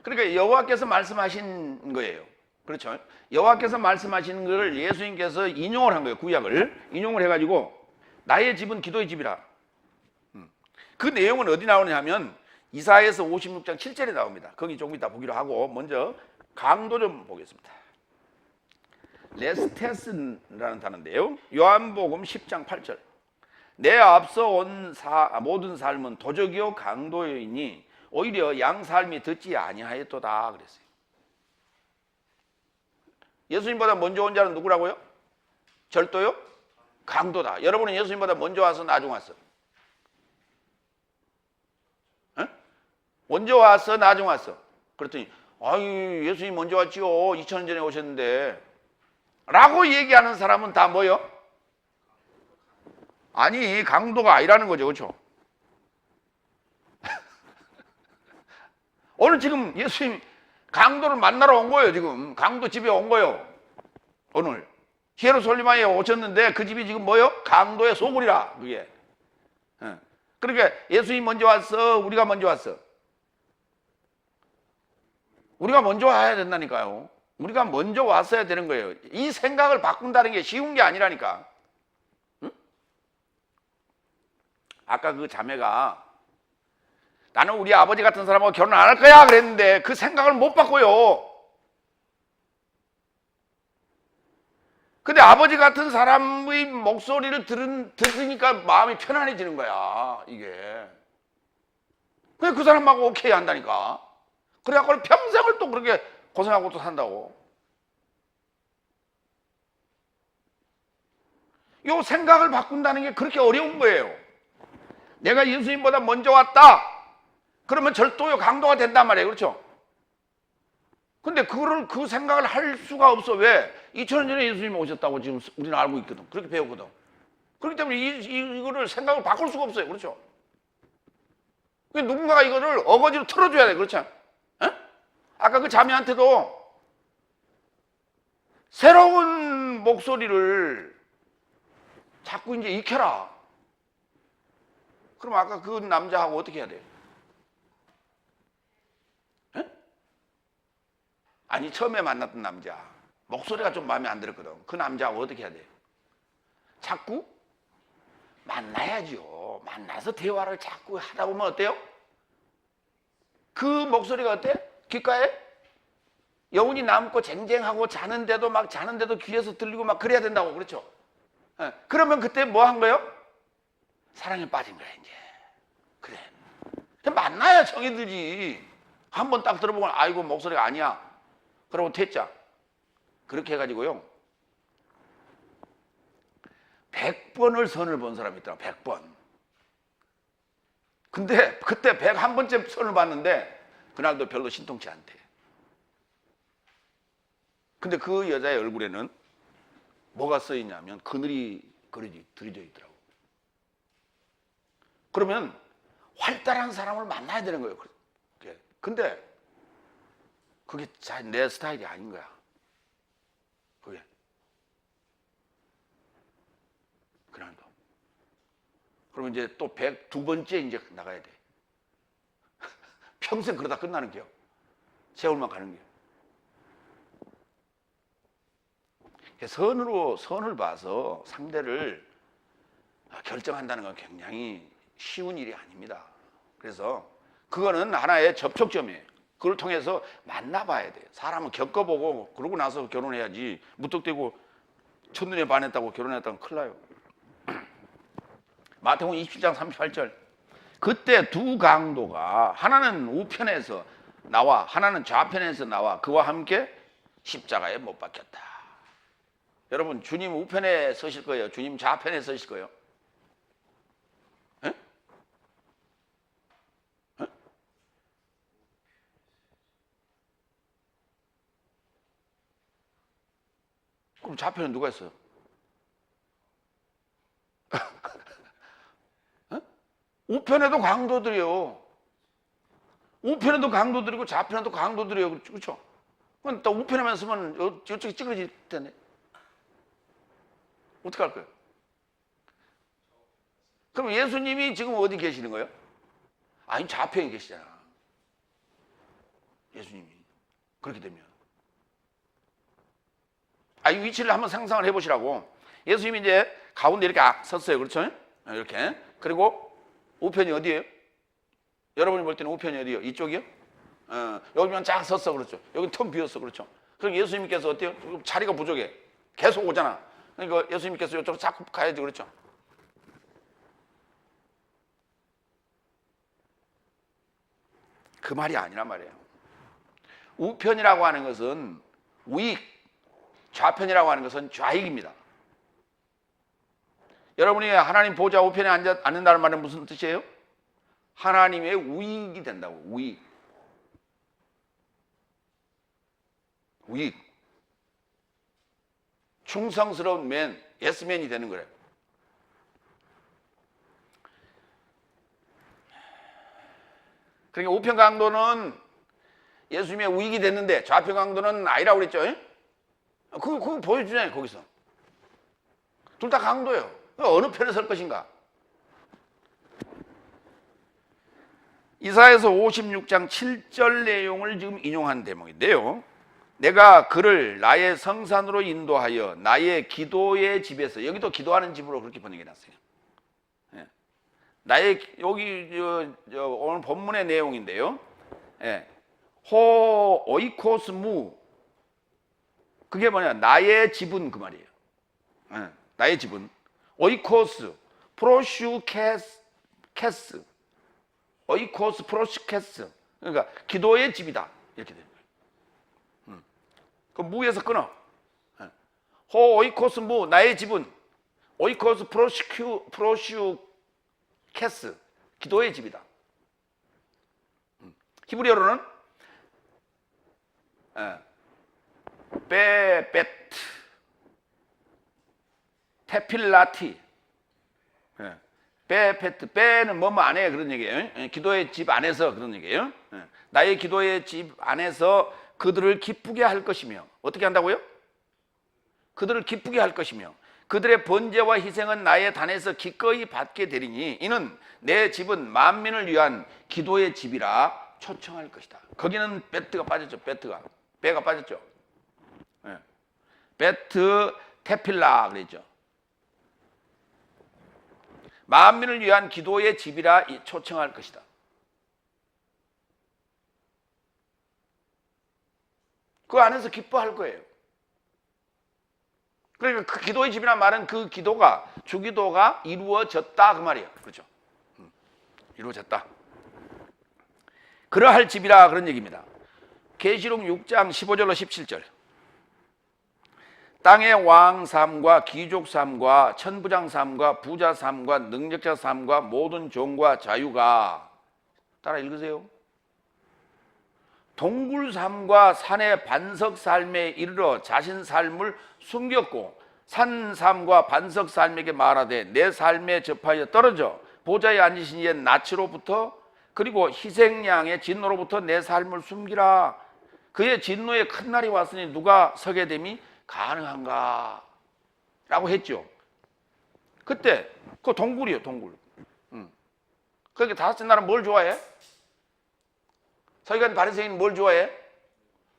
그러니까 여호와께서 말씀하신 거예요. 그렇죠? 여호와께서 말씀하시는 것을 예수님께서 인용을 한 거예요. 구약을 인용을 해가지고 나의 집은 기도의 집이라. 그 내용은 어디 나오냐 하면 이사야서 56장 7절에 나옵니다. 거기 조금 이따 보기로 하고 먼저 강도 좀 보겠습니다. 레스테스라는 단어인데요. 요한복음 10장 8절. 내 앞서 온 모든 삶은 도적이요 강도이니 오히려 양 삶이 듣지 아니하였도다 그랬어요. 예수님보다 먼저 온 자는 누구라고요? 절도요? 강도다. 여러분은 예수님보다 먼저 와서 나중 왔어? 에? 먼저 왔어? 나중 왔어? 그랬더니 아유 예수님 먼저 왔지요. 2000년 전에 오셨는데 라고 얘기하는 사람은 다 뭐요? 아니 강도가 아니라는 거죠. 그렇죠? 오늘 지금 예수님 강도를 만나러 온 거예요. 지금 강도 집에 온 거예요. 오늘 예루살렘에 오셨는데 그 집이 지금 뭐예요? 강도의 소굴이라. 그게. 그러니까 예수님 먼저 왔어? 우리가 먼저 왔어? 우리가 먼저 와야 된다니까요. 우리가 먼저 왔어야 되는 거예요. 이 생각을 바꾼다는 게 쉬운 게 아니라니까. 응? 아까 그 자매가 나는 우리 아버지 같은 사람하고 결혼 안 할 거야 그랬는데 그 생각을 못 바꿔요. 근데 아버지 같은 사람의 목소리를 들으니까 마음이 편안해지는 거야, 이게. 그래, 그 사람하고 오케이 한다니까. 그래갖고 평생을 또 그렇게 고생하고 또 산다고. 요 생각을 바꾼다는 게 그렇게 어려운 거예요. 내가 예수님보다 먼저 왔다. 그러면 절도요 강도가 된단 말이에요. 그렇죠? 근데 그 생각을 할 수가 없어. 왜? 2000년 전에 예수님이 오셨다고 지금 우리는 알고 있거든. 그렇게 배웠거든. 그렇기 때문에 이거를 생각을 바꿀 수가 없어요. 그렇죠? 누군가가 이거를 어거지로 틀어줘야 돼. 그렇죠? 에? 아까 그 자매한테도 새로운 목소리를 자꾸 이제 익혀라. 그럼 아까 그 남자하고 어떻게 해야 돼요? 아니 처음에 만났던 남자 목소리가 좀 마음에 안 들었거든. 그 남자하고 어떻게 해야 돼요? 자꾸 만나야죠. 만나서 대화를 자꾸 하다 보면 어때요? 그 목소리가 어때? 귓가에 여운이 남고 쟁쟁하고 자는데도 귀에서 들리고 막 그래야 된다고. 그렇죠? 그러면 그때 뭐 한 거예요? 사랑에 빠진 거야 이제. 그래. 만나야 정이 들지. 한 번 딱 들어보면 아이고 목소리가 아니야. 그러고 퇴짜. 그렇게 해가지고요. 100번을 선을 본 사람이 있더라. 100번. 근데 그때 101번째 선을 봤는데 그날도 별로 신통치 않대. 근데 그 여자의 얼굴에는 뭐가 써 있냐면 그늘이 들여져 있더라고. 그러면 활달한 사람을 만나야 되는 거예요. 근데 그게 내 스타일이 아닌 거야. 그게. 그날도. 그러면 이제 또 102번째 이제 나가야 돼. 평생 그러다 끝나는 게요. 세월만 가는 게. 선을 봐서 상대를 결정한다는 건 굉장히 쉬운 일이 아닙니다. 그래서 그거는 하나의 접촉점이에요. 그걸 통해서 만나봐야 돼요. 사람은 겪어보고 그러고 나서 결혼해야지. 무턱대고 첫눈에 반했다고 결혼했다면 큰일 나요. 마태복음 27장 38절. 그때 두 강도가 하나는 우편에서 나와 하나는 좌편에서 나와 그와 함께 십자가에 못 박혔다. 여러분 주님 우편에 서실 거예요? 주님 좌편에 서실 거예요? 에? 에? 그럼 좌편은 누가 있어요? 우편에도 강도들이요. 우편에도 강도들이고 좌편에도 강도들이요. 그렇죠? 그럼 또 우편에만 쓰면 이쪽이 찌그러질 텐데. 어떻게 할 거예요? 그럼 예수님이 지금 어디 계시는 거예요? 아니 좌편에 계시잖아. 예수님이. 그렇게 되면. 이 위치를 한번 상상을 해보시라고. 예수님이 이제 가운데 이렇게 섰어요. 그렇죠? 이렇게. 그리고 우편이 어디예요? 여러분이 볼 때는 우편이 어디예요? 이쪽이요? 여기면 쫙 섰어. 그렇죠? 여기 텅 비었어. 그렇죠? 그럼 예수님께서 어때요? 자리가 부족해. 계속 오잖아. 그러니까 예수님께서 이쪽으로 자꾸 가야지. 그렇죠? 그 말이 아니란 말이에요. 우편이라고 하는 것은 우익, 좌편이라고 하는 것은 좌익입니다. 여러분이 하나님 보좌 우편에 앉는다는 말은 무슨 뜻이에요? 하나님의 우익이 된다고. 우익. 우익. 충성스러운 맨, 예스맨이 되는 거예요. 그러니까 우편 강도는 예수님의 우익이 됐는데 좌편 강도는 아니라고 그랬죠. 그거 보여주잖아요. 거기서. 둘 다 강도예요. 어느 편에 설 것인가? 이사야서 56장 7절 내용을 지금 인용한 대목인데요. 내가 그를 나의 성산으로 인도하여 나의 기도의 집에서, 여기도 기도하는 집으로 그렇게 번역해 놨어요. 나의, 여기 오늘 본문의 내용인데요. 호 오이코스무, 그게 뭐냐? 나의 집은 그 말이에요. 나의 집은 오이코스 프로슈케스, 오이코스 프로슈케스, 그러니까 기도의 집이다 이렇게 돼요. 그 무에서 끊어. 호 오이코스 무, 나의 집은 오이코스 프로슈케스, 기도의 집이다. 히브리어로는 베베트, 테필라티, 베페트, 베는 뭐뭐 안에 그런 얘기예요. 기도의 집 안에서 그런 얘기예요. 나의 기도의 집 안에서 그들을 기쁘게 할 것이며, 어떻게 한다고요? 그들을 기쁘게 할 것이며 그들의 번제와 희생은 나의 단에서 기꺼이 받게 되리니 이는 내 집은 만민을 위한 기도의 집이라 초청할 것이다. 거기는 베트가 빠졌죠. 베가 빠졌죠. 베트 테필라 그랬죠. 만민을 위한 기도의 집이라 초청할 것이다. 그 안에서 기뻐할 거예요. 그러니까 그 기도의 집이란 말은 그 기도가, 주기도가 이루어졌다 그 말이에요. 그렇죠? 이루어졌다. 그러할 집이라 그런 얘기입니다. 계시록 6장 15절로 17절. 땅의 왕 삶과 귀족 삶과 천부장 삶과 부자 삶과 능력자 삶과 모든 종과 자유가, 따라 읽으세요. 동굴 삶과 산의 반석 삶에 이르러 자신 삶을 숨겼고 산 삶과 반석 삶에게 말하되 내 삶에 접하여 떨어져 보좌에 앉으신 이의 낯으로부터 그리고 희생양의 진노로부터 내 삶을 숨기라. 그의 진노의 큰 날이 왔으니 누가 서게 됨이 가능한가? 라고 했죠. 그때 그 동굴이에요, 동굴. 그러니까 다섯째 날은 뭘 좋아해? 서기관 바리새인은 뭘 좋아해?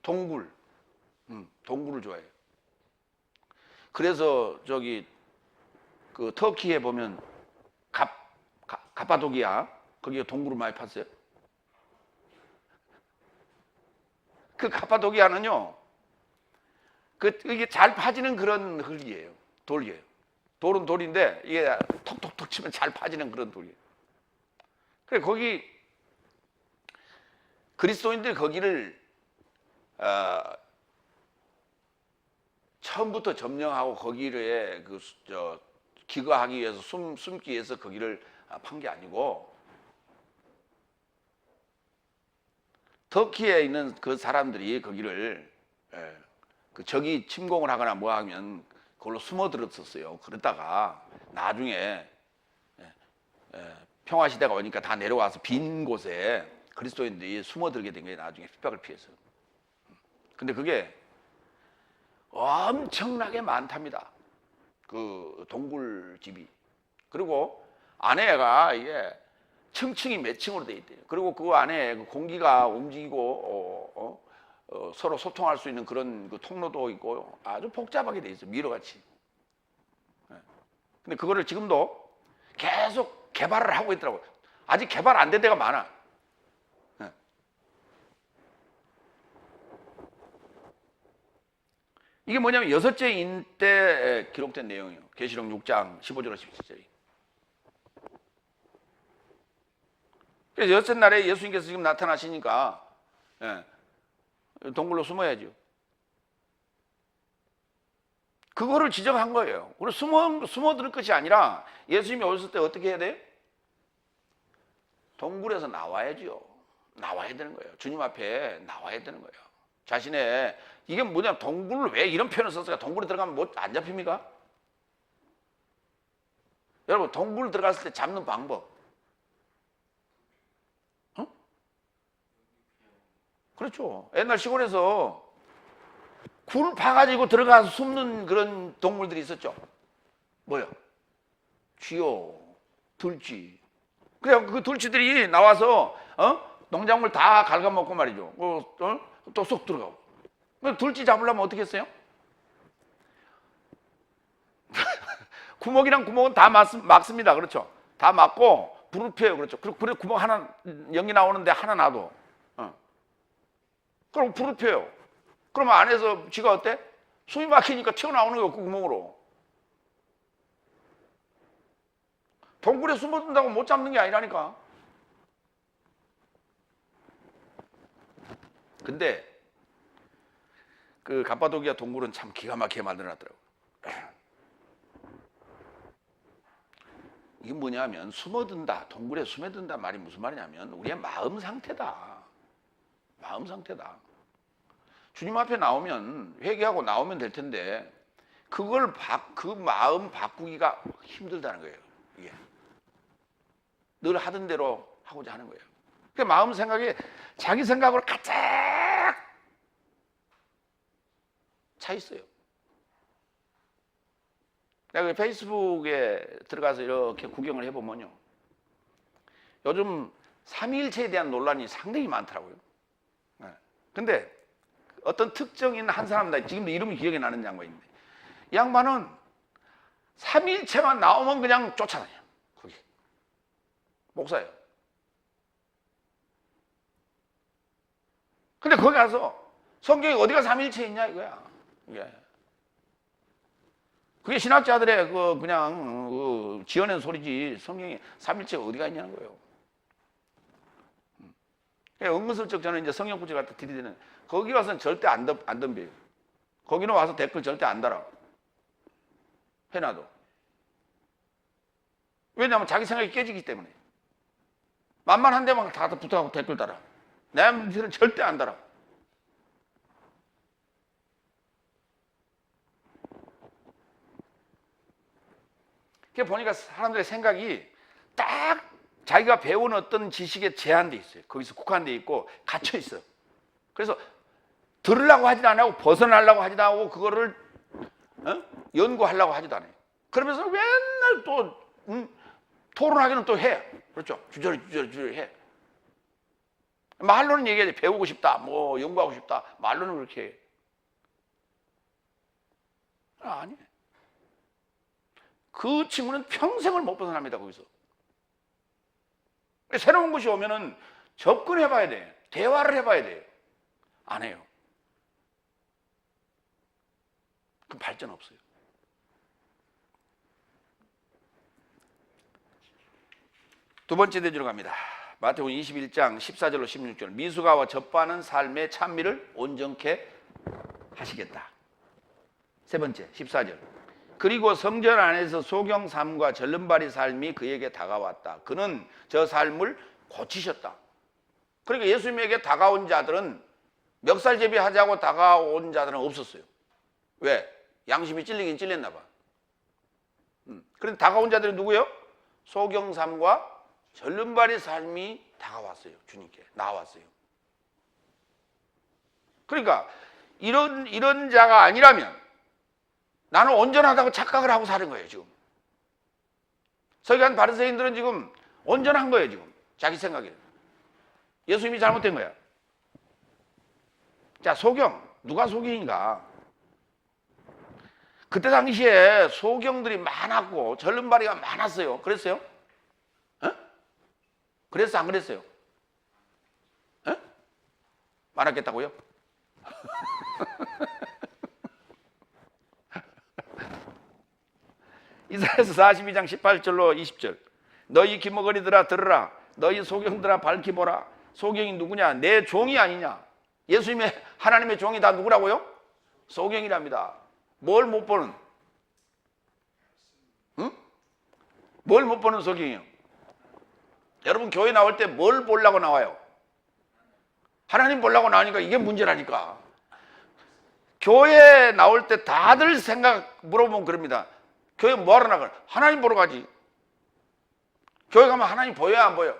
동굴. 동굴을 좋아해요. 그래서 저기 그 터키에 보면 가파도기아 거기에 동굴을 많이 팠어요. 그 가파도기아는요, 이게 잘 파지는 그런 흙이에요. 돌이에요. 돌은 돌인데 이게 톡톡톡 치면 잘 파지는 그런 돌이에요. 그래 거기 그리스도인들이 거기를 처음부터 점령하고 거기를 기거하기 위해서 숨기 위해서 거기를 판 게 아니고, 터키에 있는 그 사람들이 거기를 그 적이 침공을 하거나 뭐 하면 그걸로 숨어 들었었어요. 그러다가 나중에 평화 시대가 오니까 다 내려와서 빈 곳에 그리스도인들이 숨어 들게 된 거예요. 나중에 핍박을 피해서. 근데 그게 엄청나게 많답니다. 그 동굴집이. 그리고 안에가 이게 층층이 몇 층으로 돼 있대요. 그리고 그 안에 그 공기가 움직이고 서로 소통할 수 있는 그런 그 통로도 있고 아주 복잡하게 돼 있어요. 미로같이. 근데 그거를 지금도 계속 개발을 하고 있더라고요. 아직 개발 안 된 데가 많아. 이게 뭐냐면 여섯째 인 때 기록된 내용이에요. 계시록 6장 15절로 17절이. 그래서 여섯째 날에 예수님께서 지금 나타나시니까 동굴로 숨어야죠. 그거를 지적한 거예요. 우리 숨어들 것이 아니라 예수님이 오셨을 때 어떻게 해야 돼요? 동굴에서 나와야죠. 나와야 되는 거예요. 주님 앞에 나와야 되는 거예요. 자신의, 이게 뭐냐, 동굴을 왜 이런 표현을 썼을까? 동굴에 들어가면 뭐 안 잡힙니까? 여러분, 동굴 들어갔을 때 잡는 방법. 그렇죠. 옛날 시골에서 굴 파가지고 들어가서 숨는 그런 동물들이 있었죠. 뭐요? 쥐요, 들쥐. 그래, 그 들쥐들이 나와서 농작물 다 갉아먹고 말이죠. 또 쏙 들어가고. 들쥐 잡으려면 어떻게 했어요? 구멍이랑 구멍은 다 막습니다. 그렇죠? 다 막고 불을 펴요. 그렇죠? 그리고 구멍 하나, 연기 나오는데 하나 놔둬. 그럼 불을 펴요. 그러면 안에서 쥐가 어때? 숨이 막히니까 튀어나오는 거예요. 그 구멍으로. 동굴에 숨어든다고 못 잡는 게 아니라니까. 근데 그 가파도기아 동굴은 참 기가 막히게 만들어놨더라고요. 이게 뭐냐면 숨어든다, 동굴에 숨어든다 말이 무슨 말이냐면 우리의 마음 상태다. 마음 상태다. 주님 앞에 나오면 회개하고 나오면 될 텐데 그걸 그 마음 바꾸기가 힘들다는 거예요. 이게 늘 하던 대로 하고자 하는 거예요. 그 마음 생각이 자기 생각으로 가득 차 있어요. 내가 페이스북에 들어가서 이렇게 구경을 해보면요, 요즘 삼위일체에 대한 논란이 상당히 많더라고요. 근데 어떤 특정인 한 사람, 지금도 이름이 기억이 나는 양반인데, 이 양반은 삼위일체만 나오면 그냥 쫓아다녀요. 거기 목사예요. 근데 거기 가서 성경에 어디가 삼위일체 있냐 이거야. 이게 그게 신학자들의 그냥 지어낸 소리지, 성경에 삼위일체가 어디가 있냐는 거예요. 은근슬쩍 저는 이제 성경 구절 갖다 들이대는, 거기 와서는 절대 안 덤벼요. 거기는 와서 댓글 절대 안 달아. 해놔도. 왜냐하면 자기 생각이 깨지기 때문에. 만만한 데만 다 붙어가고 댓글 달아. 내 문제는 절대 안 달아. 그러니까 보니까 사람들의 생각이 딱 자기가 배운 어떤 지식에 제한돼 있어요. 거기서 국한돼 있고 갇혀 있어. 그래서 들으려고 하지도 안 하고 벗어나려고 하지도 않고 그거를 연구하려고 하지도 않아요. 그러면서 맨날 또 토론하기는 또 해. 그렇죠? 주저리 해. 말로는 얘기하지. 배우고 싶다, 뭐 연구하고 싶다. 말로는 그렇게 해. 아니. 그 친구는 평생을 못 벗어납니다. 거기서. 새로운 것이 오면은 접근해봐야 돼. 대화를 해봐야 돼. 안 해요. 그럼 발전 없어요. 두 번째 대주로 갑니다. 마태복음 21장 14절로 16절. 미숙아와 접하는 삶의 찬미를 온전케 하시겠다. 세 번째 14절. 그리고 성전 안에서 소경 삶과 절름발이 삶이 그에게 다가왔다. 그는 저 삶을 고치셨다. 그러니까 예수님에게 다가온 자들은, 멱살제비 하자고 다가온 자들은 없었어요. 왜? 양심이 찔리긴 찔렸나 봐. 그런데 다가온 자들이 누구예요? 소경 삶과 절름발이 삶이 다가왔어요. 주님께 나왔어요. 그러니까 이런 자가 아니라면 나는 온전하다고 착각을 하고 사는 거예요. 지금 서기관 바리새인들은 지금 온전한 거예요. 지금 자기 생각에 예수님이 잘못된 거야. 자, 소경, 누가 소경인가? 그때 당시에 소경들이 많았고 절름발이가 많았어요. 그랬어요? 그랬어, 안 그랬어요? 많았겠다고요? 이사야서 42장 18절로 20절. 너희 기머거리들아 들으라. 너희 소경들아 밝히 보라. 소경이 누구냐? 내 종이 아니냐? 예수님의 하나님의 종이 다 누구라고요? 소경이랍니다. 뭘 못 보는? 뭘 못 보는 소경이요? 여러분 교회 나올 때 뭘 보려고 나와요? 하나님 보려고 나오니까 이게 문제라니까. 교회 나올 때 다들 생각 물어보면 그럽니다. 교회 뭐하러 나가요? 하나님 보러 가지. 교회 가면 하나님 보여야 안 보여?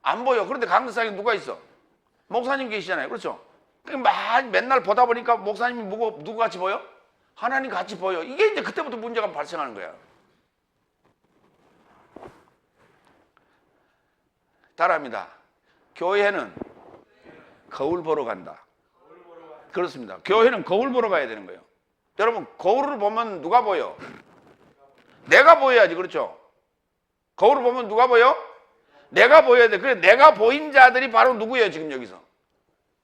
안 보여. 그런데 강대상에 누가 있어? 목사님 계시잖아요. 그렇죠? 맨날 보다 보니까 목사님이 누구 같이 보여? 하나님 같이 보여. 이게 이제 그때부터 문제가 발생하는 거야. 따라합니다. 교회는 거울 보러 간다. 그렇습니다. 교회는 거울 보러 가야 되는 거예요. 여러분, 거울을 보면 누가 보여? 내가 보여야지. 그렇죠? 거울을 보면 누가 보여? 내가 보여야 돼. 그래, 내가 보인 자들이 바로 누구예요? 지금 여기서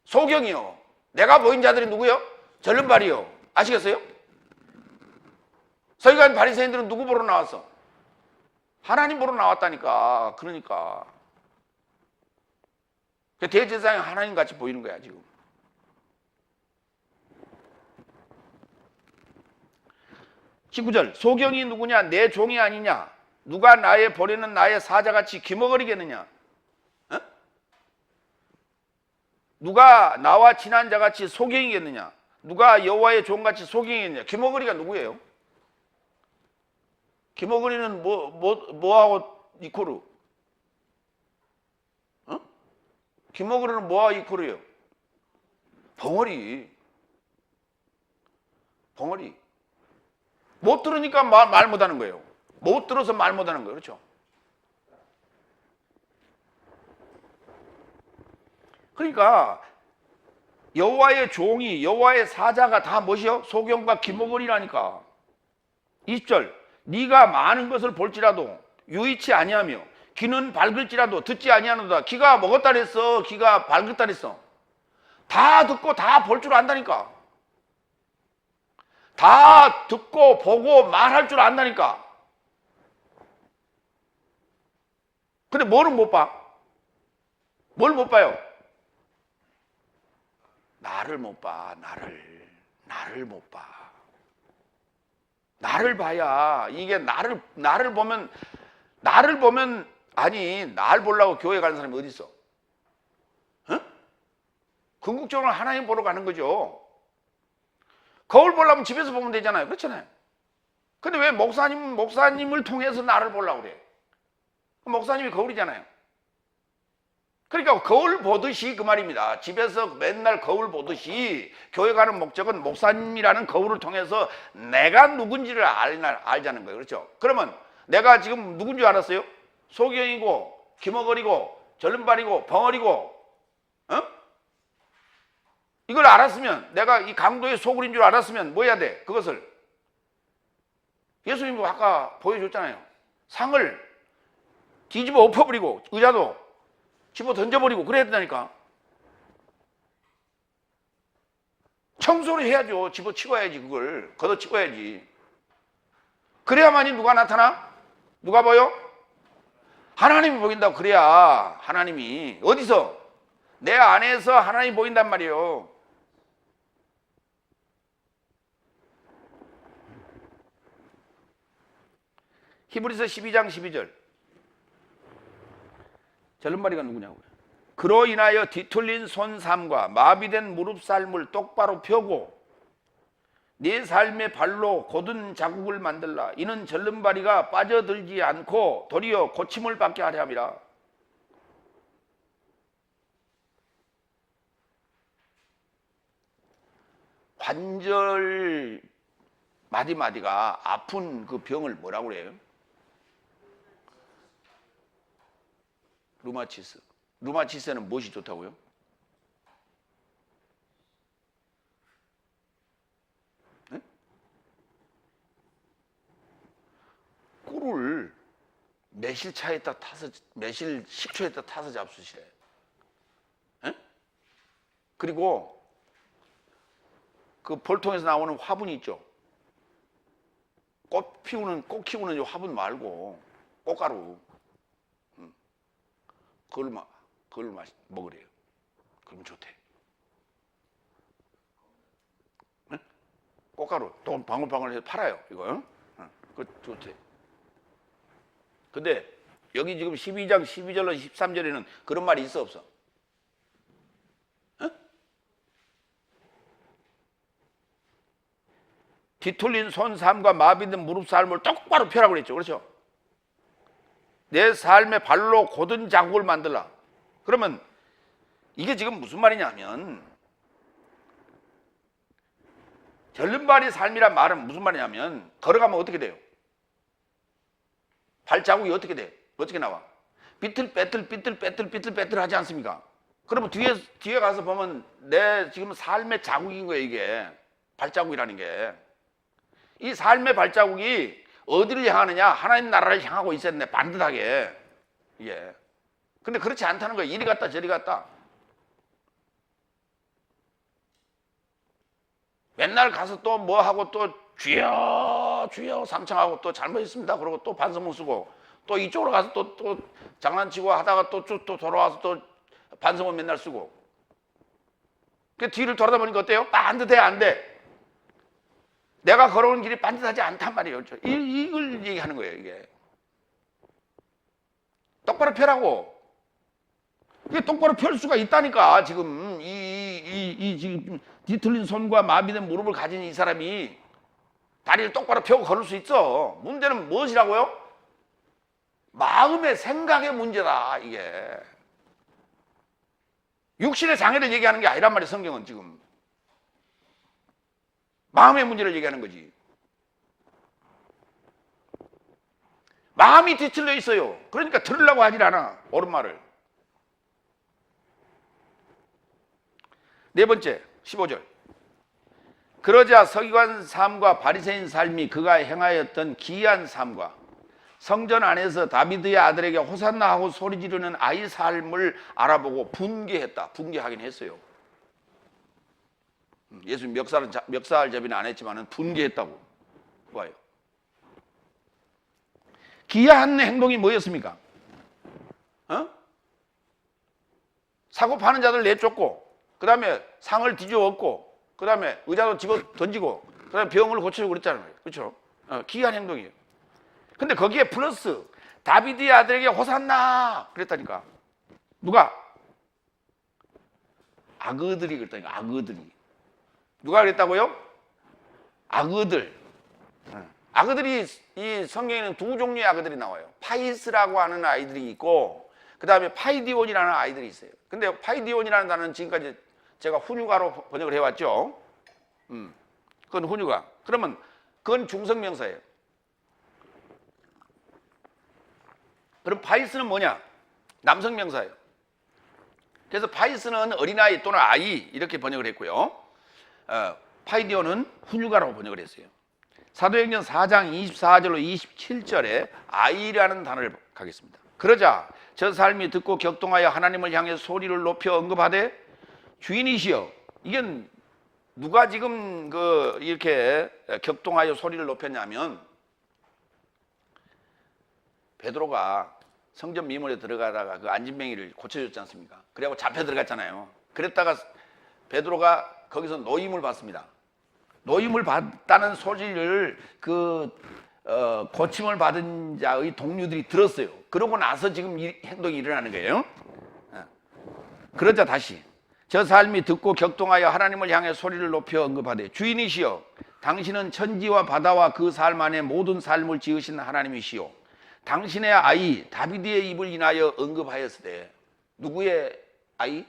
소경이요. 내가 보인 자들이 누구요? 절름발이요. 아시겠어요? 서기관 바리새인들은 누구 보러 나왔어? 하나님 보러 나왔다니까. 그러니까 대제사장이 하나님 같이 보이는 거야 지금. (19절) 소경이 누구냐? 내 종이 아니냐? 누가 나의 버리는 나의 사자같이 기머거리겠느냐? 누가 나와 친한 자같이 소경이겠느냐? 누가 여호와의 종같이 소경이겠느냐? 기머거리가 누구예요? 기머거리는 뭐하고 이코르? 기머거리는 뭐하고 이코르예요? 벙어리. 못 들으니까 말 못하는 거예요. 못 들어서 말 못하는 거예요. 그렇죠? 그러니까 여호와의 종이, 여호와의 사자가 다 무엇이요? 소경과 기머거리라니까. 20절 네가 많은 것을 볼지라도 유의치 아니하며 귀는 밝을지라도 듣지 아니하노다. 귀가 먹었다 그랬어. 귀가 밝었다 그랬어. 다 듣고 다 볼 줄 안다니까. 다 듣고 보고 말할 줄 안다니까. 근데 뭐는 못 봐? 뭘 못 봐요? 나를 못 봐. 나를 못 봐. 나를 봐야 이게 나를 보면 아니 날 보려고 교회 가는 사람이 어디 있어? 어? 궁극적으로 하나님 보러 가는 거죠. 거울 보려면 집에서 보면 되잖아요. 그렇잖아요. 근데 왜 목사님을 통해서 나를 보려고 그래? 목사님이 거울이잖아요. 그러니까 거울 보듯이 그 말입니다. 집에서 맨날 거울 보듯이 교회 가는 목적은 목사님이라는 거울을 통해서 내가 누군지를 알자는 거예요. 그렇죠? 그러면 내가 지금 누군지 알았어요? 소경이고 기머거리고 절름발이고 벙어리고 어? 이걸 알았으면 내가 이 강도의 소굴인 줄 알았으면 뭐 해야 돼? 그것을 예수님도 아까 보여줬잖아요. 상을 뒤집어 엎어버리고 의자도 집어 던져버리고 그래야 된다니까. 청소를 해야죠. 집어 치워야지. 그걸 걷어 치워야지. 그래야만이 누가 나타나? 누가 보여? 하나님이 보인다고. 그래야 하나님이 어디서? 내 안에서 하나님이 보인단 말이에요. 히브리서 12장 12절. 절름발이가 누구냐고요? 그로 인하여 뒤틀린 손삼과 마비된 무릎살물 똑바로 펴고 네 삶의 발로 곧은 자국을 만들라. 이는 절름발이가 빠져들지 않고 도리어 고침을 받게 하려 함이라. 관절 마디마디가 아픈 그 병을 뭐라고 그래요? 루마티스. 루마티스는 무엇이 좋다고요? 네? 꿀을 매실차에다 타서 매실 식초에다 타서 잡수시래. 네? 그리고 그 볼통에서 나오는 화분이 있죠. 꽃 키우는 화분 말고 꽃가루. 그걸 먹으래요. 그러면 좋대. 네? 꽃가루 또 방울방울 해서 팔아요. 이거. 그거 좋대. 근데 여기 지금 12장 12절로 13절에는 그런 말이 있어 없어? 뒤틀린 손삼과 마비된 무릎살을 똑바로 펴라고 그랬죠. 그렇죠? 내 삶의 발로 곧은 자국을 만들라. 그러면 이게 지금 무슨 말이냐면 절름발이 삶이란 말은 무슨 말이냐면 걸어가면 어떻게 돼요? 발자국이 어떻게 돼? 어떻게 나와? 삐뚤빼뚤 하지 않습니까? 그러면 뒤에 가서 보면 내 지금 삶의 자국인 거예요. 이게 발자국이라는 게. 이 삶의 발자국이 어디를 향하느냐? 하나님 나라를 향하고 있었네. 반듯하게. 예. 근데 그렇지 않다는 거예요. 이리 갔다 저리 갔다. 맨날 가서 또 뭐 하고 또 주여 삼창하고 또 잘못했습니다. 그러고 또 반성문 쓰고 또 이쪽으로 가서 또 장난치고 하다가 또 돌아와서 또 반성문 맨날 쓰고. 그 뒤를 돌아다 보니까 어때요? 반듯해 안 돼? 내가 걸어오는 길이 반듯하지 않단 말이에요. 이걸 얘기하는 거예요. 이게 똑바로 펴라고. 이게 똑바로 펼 수가 있다니까. 지금 지금 뒤틀린 손과 마비된 무릎을 가진 이 사람이 다리를 똑바로 펴고 걸을 수 있어. 문제는 무엇이라고요? 마음의 생각의 문제다. 이게 육신의 장애를 얘기하는 게 아니란 말이에요. 성경은 지금 마음의 문제를 얘기하는 거지. 마음이 뒤틀려 있어요. 그러니까 들으려고 하질 않아. 옳은 말을. 네 번째 15절. 그러자 서기관 삶과 바리새인 삶이 그가 행하였던 기이한 삶과 성전 안에서 다비드의 아들에게 호산나 하고 소리 지르는 아이 삶을 알아보고 분개했다. 분개하긴 했어요. 예수님 멱살 잡이는 안 했지만 분개했다고 봐요. 기이한 행동이 뭐였습니까? 사고 파는 자들 내쫓고 그 다음에 상을 뒤집어 엎고, 그 다음에 의자도 집어 던지고, 그 다음에 병을 고쳐주고 그랬잖아요. 그렇죠? 기이한 행동이에요. 근데 거기에 플러스 다비드의 아들에게 호산나 그랬다니까. 누가? 악어들이 그랬다니까. 악어들이. 누가 그랬다고요? 악어들. 악어들이 이 성경에는 두 종류의 악어들이 나와요. 파이스라고 하는 아이들이 있고, 그 다음에 파이디온이라는 아이들이 있어요. 근데 파이디온이라는 단어는 지금까지 제가 훈유가로 번역을 해왔죠. 그건 훈유가. 그러면 그건 중성명사예요. 그럼 파이스는 뭐냐? 남성명사예요. 그래서 파이스는 어린아이 또는 아이 이렇게 번역을 했고요. 파이디온은 훈유가라고 번역을 했어요. 사도행전 4장 24절로 27절에 아이라는 단어를 가겠습니다. 그러자 저 사람이 듣고 격동하여 하나님을 향해 소리를 높여 언급하되 주인이시여. 이게 누가 지금 이렇게 격동하여 소리를 높였냐면 베드로가 성전 미문에 들어가다가 그 안진뱅이를 고쳐줬지 않습니까? 그래갖고 잡혀 들어갔잖아요. 그랬다가 베드로가 거기서 노임을 받습니다. 노임을 받다는 소리를 고침을 받은 자의 동료들이 들었어요. 그러고 나서 지금 이 행동이 일어나는 거예요. 그러자 다시 저 사람이 듣고 격동하여 하나님을 향해 소리를 높여 언급하되 주인이시여 당신은 천지와 바다와 그 삶 안에 모든 삶을 지으신 하나님이시오. 당신의 아이 다비드의 입을 인하여 언급하였으되. 누구의 아이?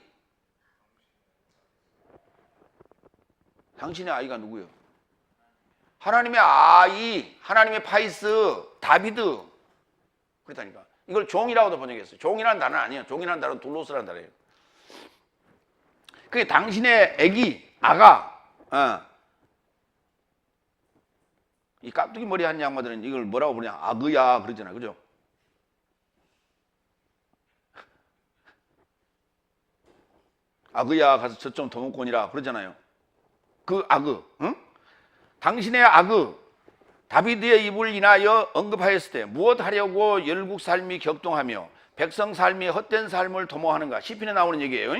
당신의 아이가 누구예요? 하나님의 아이, 하나님의 파이스, 다비드. 그렇다니까. 이걸 종이라고도 번역했어요. 종이라는 단어는 아니에요. 종이라는 단어는 둘로스라는 단어예요. 그게 당신의 애기, 아가. 이 깍두기 머리 한 양반들은 이걸 뭐라고 부르냐? 아그야 그러잖아요. 그죠? 아그야 가서 저좀 도목권이라 그러잖아요. 그 아그, 응? 당신의 아그 다비드의 입을 인하여 언급하였을 때 무엇 하려고 열국 삶이 격동하며 백성 삶이 헛된 삶을 도모하는가? 시편에 나오는 얘기예요.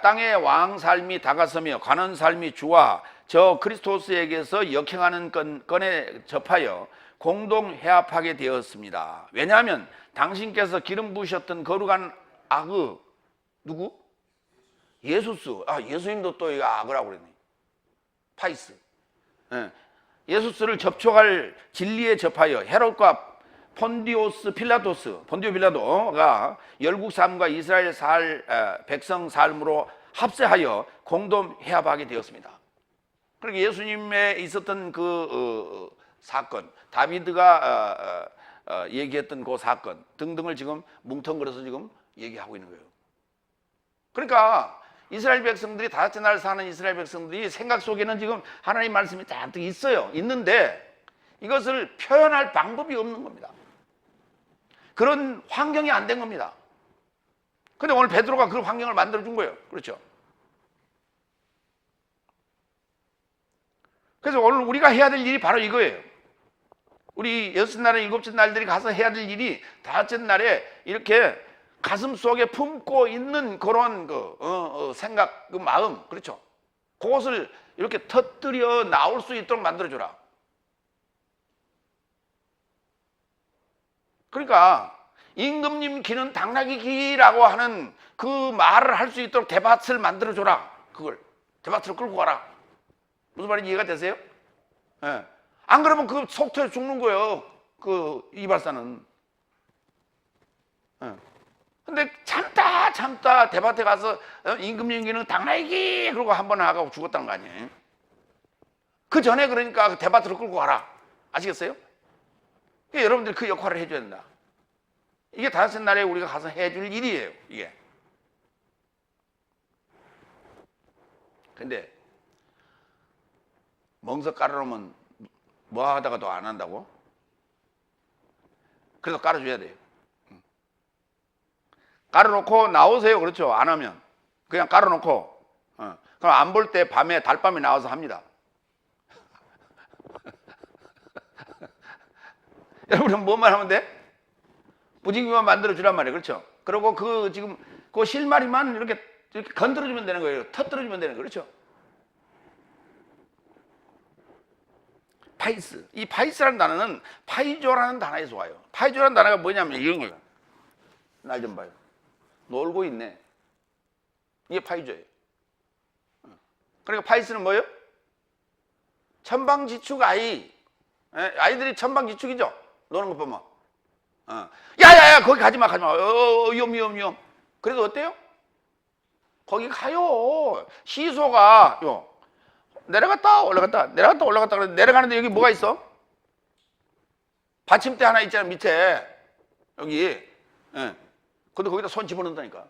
땅의 왕 삶이 다가서며 가는 삶이 주와 저 그리스도스에게서 역행하는 건에 접하여 공동 회합하게 되었습니다. 왜냐하면 당신께서 기름 부으셨던 거룩한 아그 누구? 예수스. 예수님도 또 이거 아그라고 그랬네. 파이스. 예수스를 접촉할 진리에 접하여 헤롯과 본디오 빌라도가 열국 삶과 이스라엘 백성 삶으로 합세하여 공동 회합하게 되었습니다. 그러니까 예수님에 있었던 그 사건, 다비드가 얘기했던 그 사건 등등을 지금 뭉텅그려서 지금 얘기하고 있는 거예요. 그러니까 이스라엘 백성들이 다섯째 날 사는 이스라엘 백성들이 생각 속에는 지금 하나님 말씀이 잔뜩 있어요. 있는데 이것을 표현할 방법이 없는 겁니다. 그런 환경이 안 된 겁니다. 근데 오늘 베드로가 그 환경을 만들어준 거예요. 그렇죠? 그래서 오늘 우리가 해야 될 일이 바로 이거예요. 우리 여섯 날에 일곱째 날들이 가서 해야 될 일이 다섯째 날에 이렇게 가슴 속에 품고 있는 그런 생각, 그 마음, 그렇죠? 그것을 이렇게 터뜨려 나올 수 있도록 만들어줘라. 그러니까 임금님 기는 당나귀 기라고 하는 그 말을 할 수 있도록 대밭을 만들어줘라. 그걸 대밭을 끌고 가라. 무슨 말인지 이해가 되세요? 예. 안 그러면 그 속터에 죽는 거예요. 그 이발사는. 예. 근데 참다 대밭에 가서 임금님 기는 당나귀 그러고 한 번 하고 죽었다는 거 아니에요? 그 전에 그러니까 대밭으로 끌고 가라. 아시겠어요? 여러분들이 그 역할을 해줘야 된다. 이게 다섯째 날에 우리가 가서 해줄 일이에요. 이게. 근데 멍석 깔아놓으면 뭐 하다가도 안 한다고? 그래서 깔아줘야 돼요. 깔아놓고 나오세요. 그렇죠? 안 하면 그냥 깔아놓고 그럼 안 볼 때 밤에 달밤에 나와서 합니다. 여러분은 뭐만 하면 돼? 부지기만 만들어 주란 말이에요. 그렇죠? 그리고 그 지금 그 실마리만 이렇게 이렇게 건드려주면 되는 거예요. 터뜨려주면 되는 거예요. 그렇죠? 파이스. 이 파이스라는 단어는 파이조라는 단어에서 와요. 파이조라는 단어가 뭐냐면 이런 거예요. 날 좀 봐요. 놀고 있네. 이게 파이조예요. 그러니까 파이스는 뭐예요? 천방지축 아이. 아이들이 천방지축이죠. 노는 거 보면. 야야야 거기 가지마 가지마. 위험. 그래도 어때요? 거기 가요. 시소가 내려갔다 올라갔다 그런데 내려가는데 여기 뭐가 있어? 받침대 하나 있잖아 밑에 여기. 근데 거기다 손 집어넣는다니까.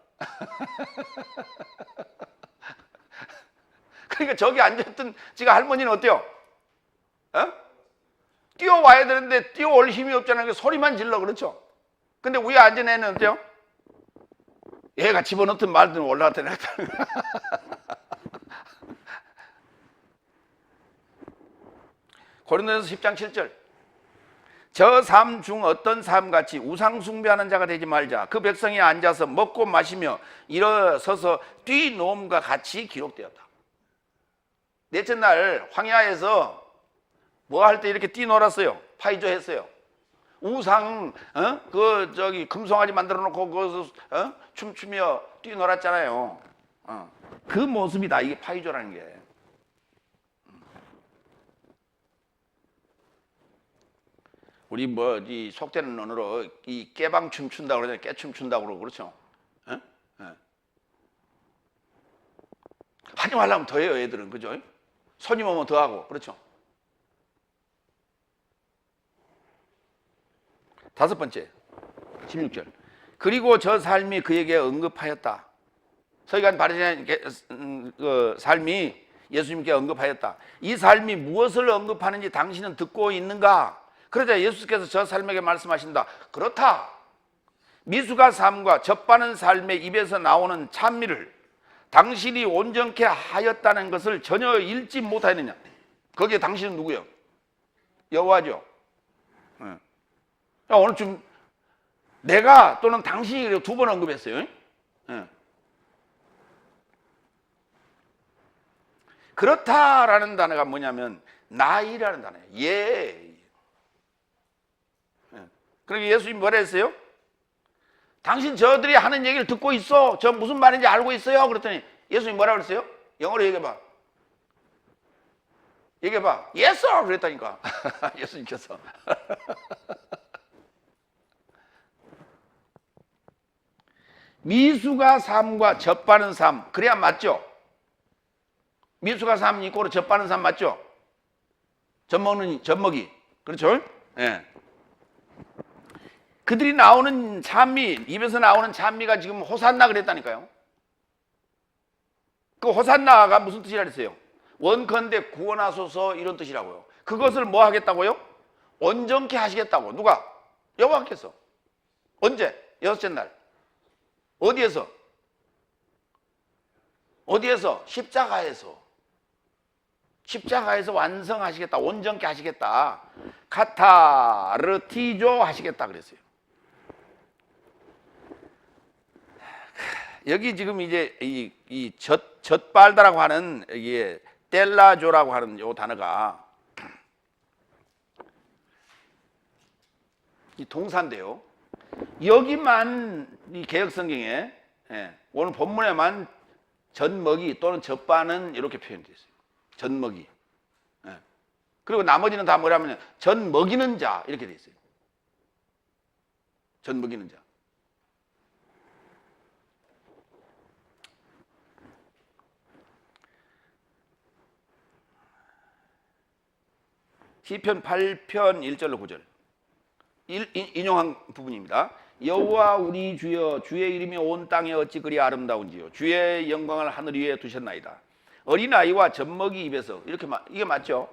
그러니까 저기 앉았던 지가 할머니는 어때요? 뛰어와야 되는데 뛰어올 힘이 없잖아요. 소리만 질러. 그렇죠? 근데 위에 앉은 애는 어때요? 얘가 집어넣든 말든 올라갔다 내려갔다. 고린도전서 10장 7절. 저 삶 중 어떤 삶같이 우상 숭배하는 자가 되지 말자. 그 백성이 앉아서 먹고 마시며 일어서서 뛰노음과 같이 기록되었다. 넷째 날 황야에서 뭐 할 때 이렇게 뛰놀았어요. 파이조 했어요. 우상 금송아지 만들어 놓고 거기서 춤추며 뛰놀았잖아요. 그 모습이다. 이게 파이조라는 게. 우리 이 속되는 언어로 이 깨방 춤춘다고 그러잖아요. 깨춤 춘다고 그러고 그렇죠? 하지 말라면 더 해요, 애들은. 그죠? 손님 오면 더 하고. 그렇죠? 다섯 번째, 16절. 그리고 저 삶이 그에게 언급하였다. 서기관 바리새인 그 삶이 예수님께 언급하였다. 이 삶이 무엇을 언급하는지 당신은 듣고 있는가? 그러자 예수께서 저 삶에게 말씀하신다. 그렇다. 미숙한 삶과 젖바는 삶의 입에서 나오는 찬미를 당신이 온전케 하였다는 것을 전혀 읽지 못하였느냐? 거기에 당신은 누구요? 여호와죠. 오늘 좀 내가 또는 당신이 두 번 언급했어요. 그렇다라는 단어가 뭐냐면 나이라는 단어예요. 그러니까 예수님이 뭐라 했어요? 당신 저들이 하는 얘기를 듣고 있어. 저 무슨 말인지 알고 있어요. 그랬더니 예수님이 뭐라 그랬어요? 영어로 얘기해봐. Yes sir 그랬다니까. 예수님께서. 미숙아 삶과 젖바는 삶. 그래야 맞죠? 미숙아 삶이 있고 젖바는 삶 맞죠? 젖먹이. 그렇죠? 예. 그들이 나오는 찬미, 입에서 나오는 찬미가 지금 호산나 그랬다니까요. 그 호산나가 무슨 뜻이라 그랬어요? 원컨대 구원하소서 이런 뜻이라고요. 그것을 뭐 하겠다고요? 온전케 하시겠다고. 누가? 여호와께서. 언제? 여섯째 날. 어디에서? 십자가에서 완성하시겠다. 온전케 하시겠다. 카타르티조 하시겠다 그랬어요. 여기 지금 이제 이 젖발다라고 하는 이게 텔라조라고 하는 요 단어가 이 동사인데요. 여기만 이 개역성경에 오늘 본문에만 젖먹이 또는 젖바는 이렇게 표현되어 있어요. 젖먹이. 그리고 나머지는 다 뭐라면 젖먹이는 자 이렇게 되어 있어요. 젖먹이는 자. 시편 8편 1절로 9절 인용한 부분입니다. 여호와 우리 주여 주의 이름이 온 땅에 어찌 그리 아름다운지요 주의 영광을 하늘 위에 두셨나이다. 어린아이와 젖먹이 입에서 이게 맞죠?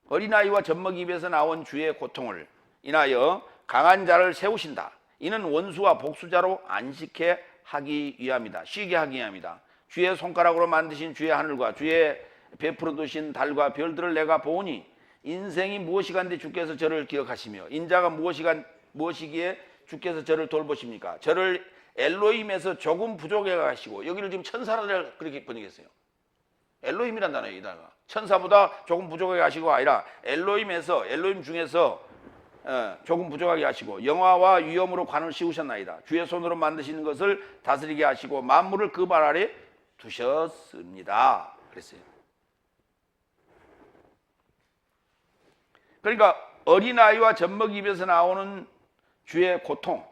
어린아이와 젖먹이 입에서 나온 주의 고통을 인하여 강한 자를 세우신다. 이는 원수와 복수자로 안식해 하기 위함이다. 쉬게 하기 위함이다. 주의 손가락으로 만드신 주의 하늘과 주의 베풀어 두신 달과 별들을 내가 보니 인생이 무엇이간데 주께서 저를 기억하시며 인자가 무엇이기에 주께서 저를 돌보십니까? 저를 엘로힘에서 조금 부족해 가시고, 여기를 지금 천사라 그렇게 번역했어요. 엘로힘이란 단어예요. 이다가 천사보다 조금 부족하게 하시고 아니라 엘로힘에서, 엘로힘 중에서 조금 부족하게 하시고 영화와 위엄으로 관을 씌우셨나이다. 주의 손으로 만드시는 것을 다스리게 하시고 만물을 그 발 아래 두셨습니다. 그랬어요. 그러니까 어린아이와 젖먹이 입에서 나오는 주의 고통을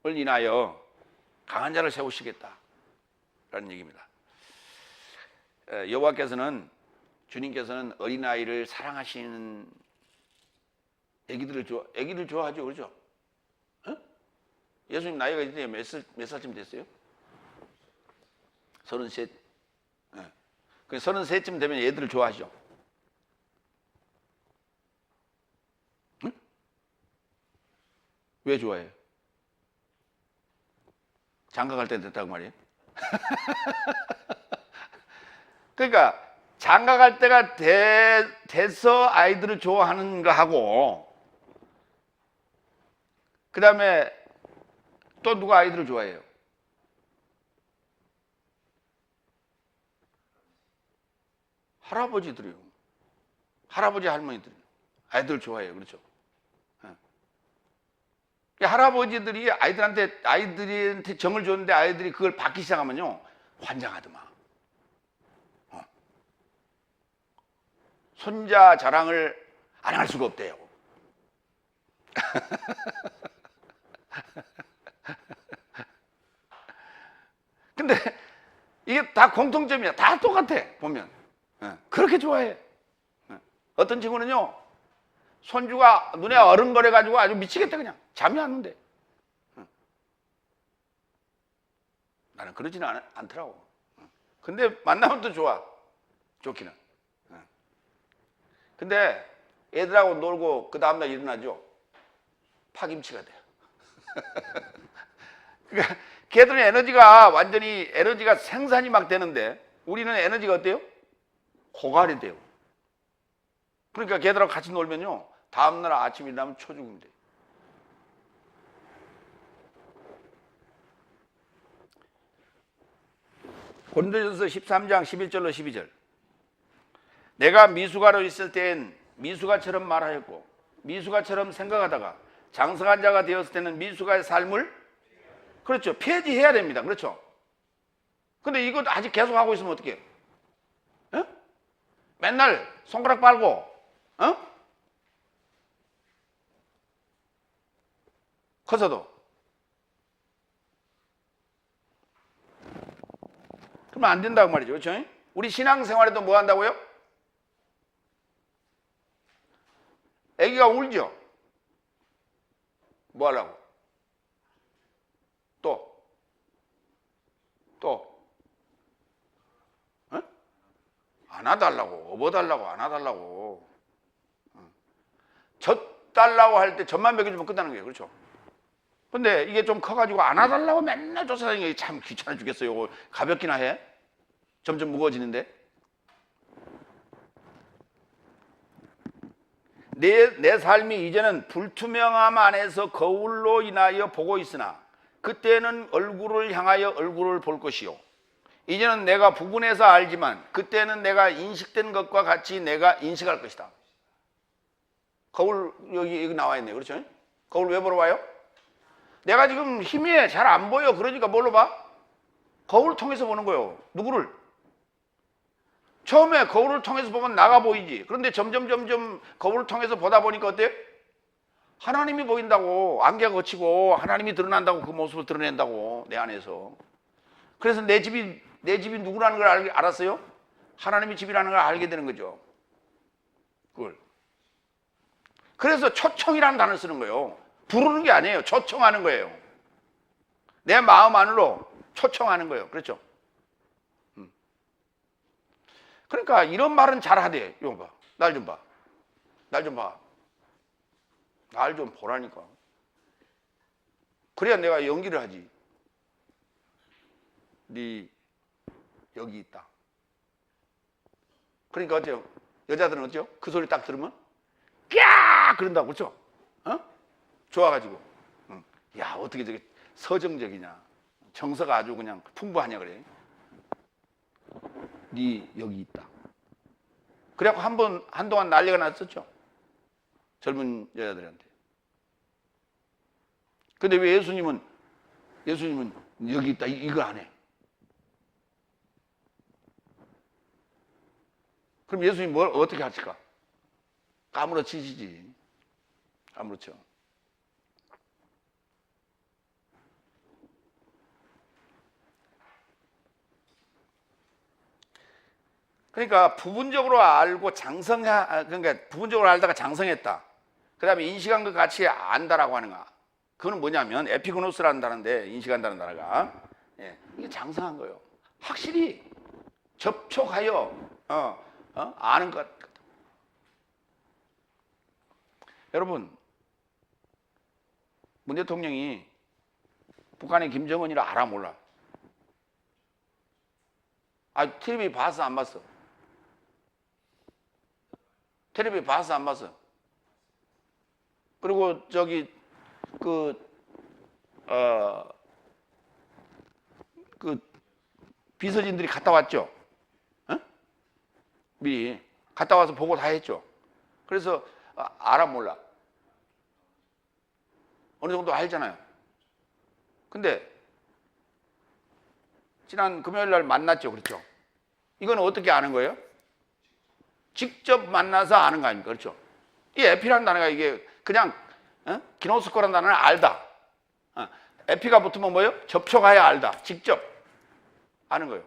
인하여 강한 자를 세우시겠다 라는 얘기입니다. 여호와께서는, 주님께서는 어린아이를 사랑하시는 애기들 좋아하죠, 그렇죠? 예수님 나이가 이제 몇 살쯤 됐어요? 33. 그 33쯤 되면 애들을 좋아하죠. 응? 왜 좋아해요? 장가 갈 때 됐다고 말이에요. 그러니까 장가 갈 때가 돼서 아이들을 좋아하는 거 하고, 그 다음에 또 누가 아이들을 좋아해요? 할아버지들이요. 할아버지 할머니들이요. 아이들 좋아해요. 그렇죠? 할아버지들이 아이들한테 정을 줬는데 아이들이 그걸 받기 시작하면요, 환장하더만. 손자 자랑을 안 할 수가 없대요. 근데 이게 다 공통점이야. 다 똑같아, 보면. 그렇게 좋아해. 어떤 친구는요, 손주가 눈에 어른거려가지고 아주 미치겠다, 그냥. 잠이 안 오는데. 나는 그러지는 않더라고. 근데 만나면 또 좋아. 좋기는. 근데 애들하고 놀고 그 다음날 일어나죠. 파김치가 돼요. 그러니까 걔들은 에너지가 생산이 막 되는데 우리는 에너지가 어때요? 고갈이 돼요. 그러니까 걔들하고 같이 놀면요, 다음날 아침 일어나면 초죽음 돼요. 고린도전서 13장 11절로 12절. 내가 미수가로 있을 때엔 미수가처럼 말하였고 미수가처럼 생각하다가 장성한 자가 되었을 때는 미수가의 삶을, 그렇죠, 폐지해야 됩니다. 그렇죠? 근데 이거 아직 계속 하고 있으면 어떡해? 맨날 손가락 빨고 커서도 그러면 안 된다고 말이죠. 그렇죠? 우리 신앙생활에도 뭐 한다고요? 아기가 울죠? 뭐 하려고? 또 안아달라고, 업어달라고, 안아달라고. 젖 달라고 할 때 젖만 먹여주면 끝나는 거예요. 그렇죠? 근데 이게 좀 커가지고 안아달라고 맨날 쫓아다니는 게 참 귀찮아 죽겠어요. 가볍기나 해? 점점 무거워지는데. 내 삶이 이제는 불투명함 안에서 거울로 인하여 보고 있으나 그때는 얼굴을 향하여 얼굴을 볼 것이요, 이제는 내가 부분해서 알지만 그때는 내가 인식된 것과 같이 내가 인식할 것이다. 거울 여기 나와 있네요. 그렇죠? 거울 왜 보러 와요? 내가 지금 힘이 잘 안 보여. 그러니까 뭘로 봐? 거울을 통해서 보는 거예요. 누구를? 처음에 거울을 통해서 보면 나가 보이지. 그런데 점점 거울을 통해서 보다 보니까 어때요? 하나님이 보인다고. 안개가 걷히고 하나님이 드러난다고. 그 모습을 드러낸다고, 내 안에서. 그래서 내 집이 누구라는 걸 알았어요? 하나님이 집이라는 걸 알게 되는 거죠. 그걸. 그래서 초청이라는 단어를 쓰는 거예요. 부르는 게 아니에요. 초청하는 거예요. 내 마음 안으로 초청하는 거예요. 그렇죠? 그러니까 이런 말은 잘 하대. 이거 봐. 날 좀 봐. 날 좀 봐. 날 좀 보라니까. 그래야 내가 연기를 하지. 네 여기 있다. 그러니까 어때요? 여자들은 어때요? 그 소리 딱 들으면 꺄! 그런다고. 그렇죠? 좋아가지고. 야, 어떻게 저게 서정적이냐, 정서가 아주 그냥 풍부하냐 그래. 네 여기 있다. 그래갖고 한동안 난리가 났었죠. 젊은 여자들한테. 근데 왜 예수님은 여기 있다 이거 안 해? 그럼 예수님 뭘 어떻게 하실까? 까무러치시지. 까무러쳐. 그러니까 부분적으로 알고 그러니까 부분적으로 알다가 장성했다. 그 다음에 인식한 것 같이 안다라고 하는 거. 그거는 뭐냐면 에피그노스라는 단어인데, 인식한다는 단어가, 이게 장성한 거예요. 확실히 접촉하여 아는 것 같다. 여러분, 문 대통령이 북한의 김정은이라 알아 몰라? 텔레비전 봤어 안 봤어? 텔레비전 봤어 안 봤어? 그리고 저기 비서진들이 갔다 왔죠? 미리 갔다 와서 보고 다 했죠? 그래서 알아 몰라? 어느 정도 알잖아요. 근데 지난 금요일 날 만났죠, 그렇죠? 이건 어떻게 아는 거예요? 직접 만나서 아는 거 아닙니까? 그렇죠? 이 에피라는 단어가 이게 그냥 기노스코라는 단어는 알다. 에피가 붙으면 뭐예요? 접촉하여 알다. 직접 아는 거예요.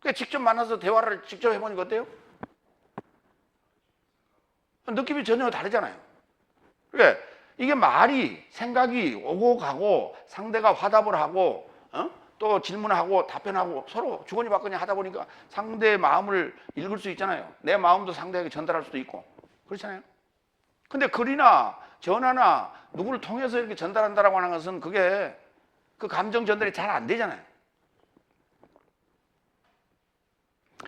그러니까 직접 만나서 대화를 직접 해보니까 어때요? 느낌이 전혀 다르잖아요. 그러니까 이게 말이, 생각이 오고 가고 상대가 화답을 하고 또 질문하고 답변하고 서로 주거니 받거니 하다 보니까 상대의 마음을 읽을 수 있잖아요. 내 마음도 상대에게 전달할 수도 있고 그렇잖아요. 근데 글이나 전화나 누구를 통해서 이렇게 전달한다라고 하는 것은 그게 그 감정 전달이 잘 안 되잖아요.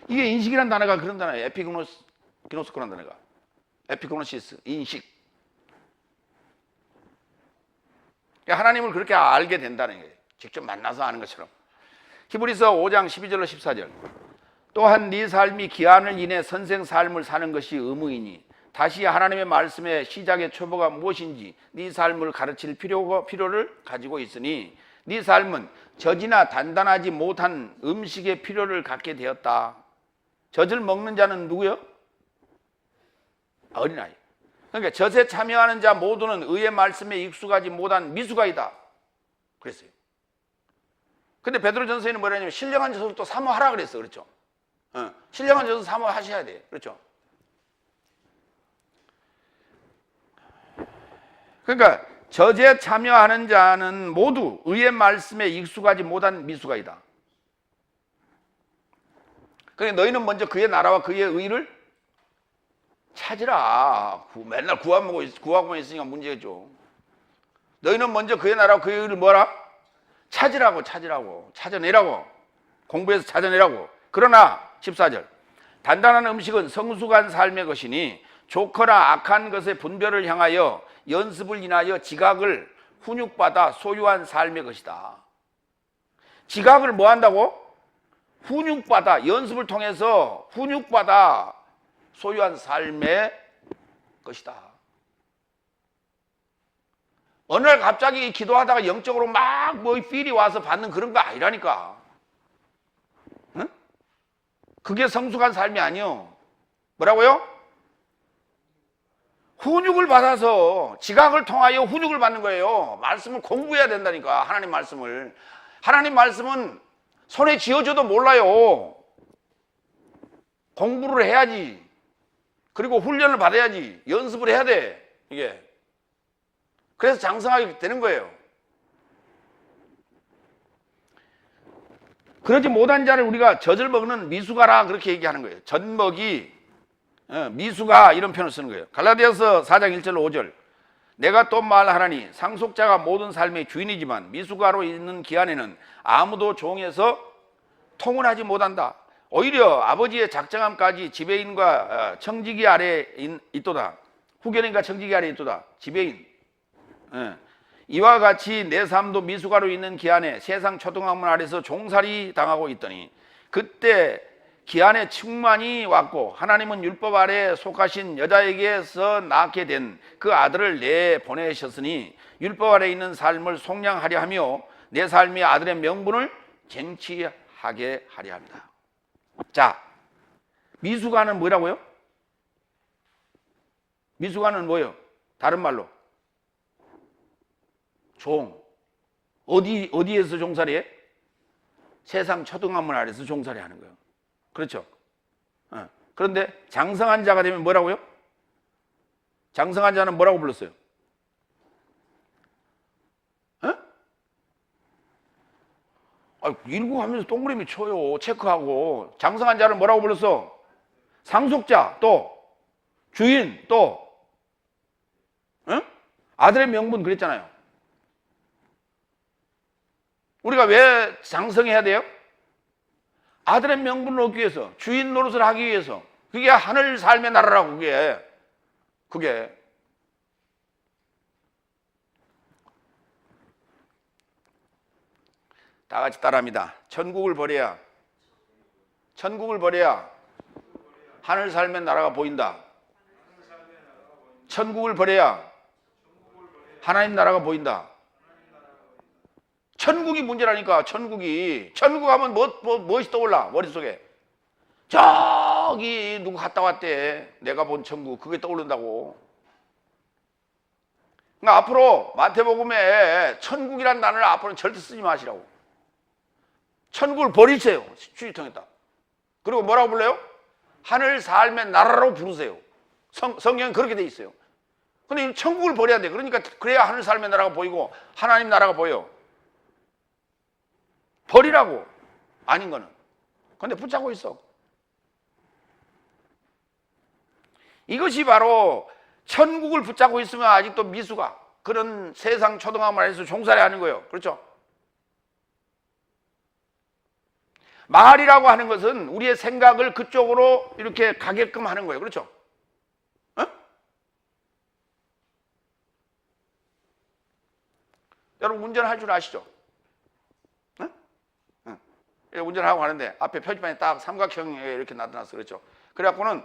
이게 인식이라는 단어가 그런 단어예요. 기노스코라는 단어가. 에피그노시스, 인식. 하나님을 그렇게 알게 된다는 거예요. 직접 만나서 아는 것처럼. 히브리서 5장 12절로 14절. 또한 네 삶이 기한을 인해 선생 삶을 사는 것이 의무이니 다시 하나님의 말씀의 시작의 초보가 무엇인지 네 삶을 가르칠 필요를 가지고 있으니 네 삶은 젖이나 단단하지 못한 음식의 필요를 갖게 되었다. 젖을 먹는 자는 누구요? 어린아이. 그러니까 젖에 참여하는 자 모두는 의의 말씀에 익숙하지 못한 미숙아이다 그랬어요. 근데 베드로전서에는 뭐라냐면 신령한 젖을 또 사모하라 그랬어. 그렇죠? 신령한 젖을 사모하셔야 돼요. 그렇죠? 그러니까 젖에 참여하는 자는 모두 의의 말씀에 익숙하지 못한 미숙아이다. 그러니까 너희는 먼저 그의 나라와 그의 의를 찾으라. 맨날 구하고만 있으니까 문제죠. 너희는 먼저 그의 나라와 그의 의를 뭐라? 찾으라고. 찾아내라고. 공부해서 찾아내라고. 그러나 14절. 단단한 음식은 성숙한 삶의 것이니 좋거나 악한 것의 분별을 향하여 연습을 인하여 지각을 훈육받아 소유한 삶의 것이다. 지각을 뭐 한다고? 훈육받아, 연습을 통해서 훈육받아 소유한 삶의 것이다. 어느 날 갑자기 기도하다가 영적으로 막 뭐 필이 와서 받는 그런 거 아니라니까. 응? 그게 성숙한 삶이 아니요. 뭐라고요? 훈육을 받아서 지각을 통하여 훈육을 받는 거예요. 말씀을 공부해야 된다니까. 하나님 말씀을. 하나님 말씀은 손에 쥐어줘도 몰라요. 공부를 해야지. 그리고 훈련을 받아야지. 연습을 해야 돼. 이게. 그래서 장성하게 되는 거예요. 그러지 못한 자를 우리가 젖을 먹는 미숙아라 그렇게 얘기하는 거예요. 젖먹이 미숙아 이런 표현을 쓰는 거예요. 갈라디아서 4장 1절로 5절. 내가 또 말하라니 상속자가 모든 삶의 주인이지만 미숙아로 있는 기한에는 아무도 종에서 통운하지 못한다. 오히려 아버지의 작정함까지 지배인과 청지기 아래에 있도다. 후견인과 청지기 아래에 있도다. 지배인. 이와 같이 내 삶도 미숙아로 있는 기한에 세상 초등학문 아래서 종살이 당하고 있더니 그때 기한의 충만이 왔고 하나님은 율법 아래 속하신 여자에게서 낳게 된 그 아들을 내보내셨으니 율법 아래 있는 삶을 속량하려 하며 내 삶이 아들의 명분을 쟁취하게 하려 합니다. 자, 미숙아는 뭐라고요? 미숙아는 뭐예요? 다른 말로 종. 어디에서 종살이 해? 세상 초등학문 아래서 종살이 하는 거예요. 그렇죠? 그런데 장성한 자가 되면 뭐라고요? 장성한 자는 뭐라고 불렀어요? 읽고하면서 동그라미 쳐요. 체크하고. 장성한 자는 뭐라고 불렀어? 상속자, 또 주인, 또 아들의 명분 그랬잖아요. 우리가 왜 장성해야 돼요? 아들의 명분을 얻기 위해서, 주인 노릇을 하기 위해서. 그게 하늘 삶의 나라라고. 그게 다 같이 따라합니다. 천국을 버려야 하늘 삶의 나라가 보인다. 천국을 버려야 하나님 나라가 보인다. 천국이 문제라니까. 천국 하면 무엇이 떠올라 머릿속에? 저기 누구 갔다 왔대. 내가 본 천국. 그게 떠오른다고. 그러니까 앞으로 마태복음에 천국이란 단어를 앞으로는 절대 쓰지 마시라고. 천국을 버리세요. 주의통했다. 그리고 뭐라고 불러요? 하늘 삶의 나라로 부르세요. 성경은 그렇게 돼 있어요. 근데 천국을 버려야 돼. 그러니까 그래야 하늘 삶의 나라가 보이고 하나님 나라가 보여. 버리라고. 아닌 거는. 근데 붙잡고 있어. 이것이 바로 천국을 붙잡고 있으면 아직도 미숙아, 그런 세상 초등학문 안에서 종살이 하는 거예요. 그렇죠? 말이라고 하는 것은 우리의 생각을 그쪽으로 이렇게 가게끔 하는 거예요. 그렇죠? 여러분 운전할 줄 아시죠? 운전하고 가는데 앞에 표지판에 딱 삼각형이 이렇게 나타났어. 그렇죠? 그래갖고는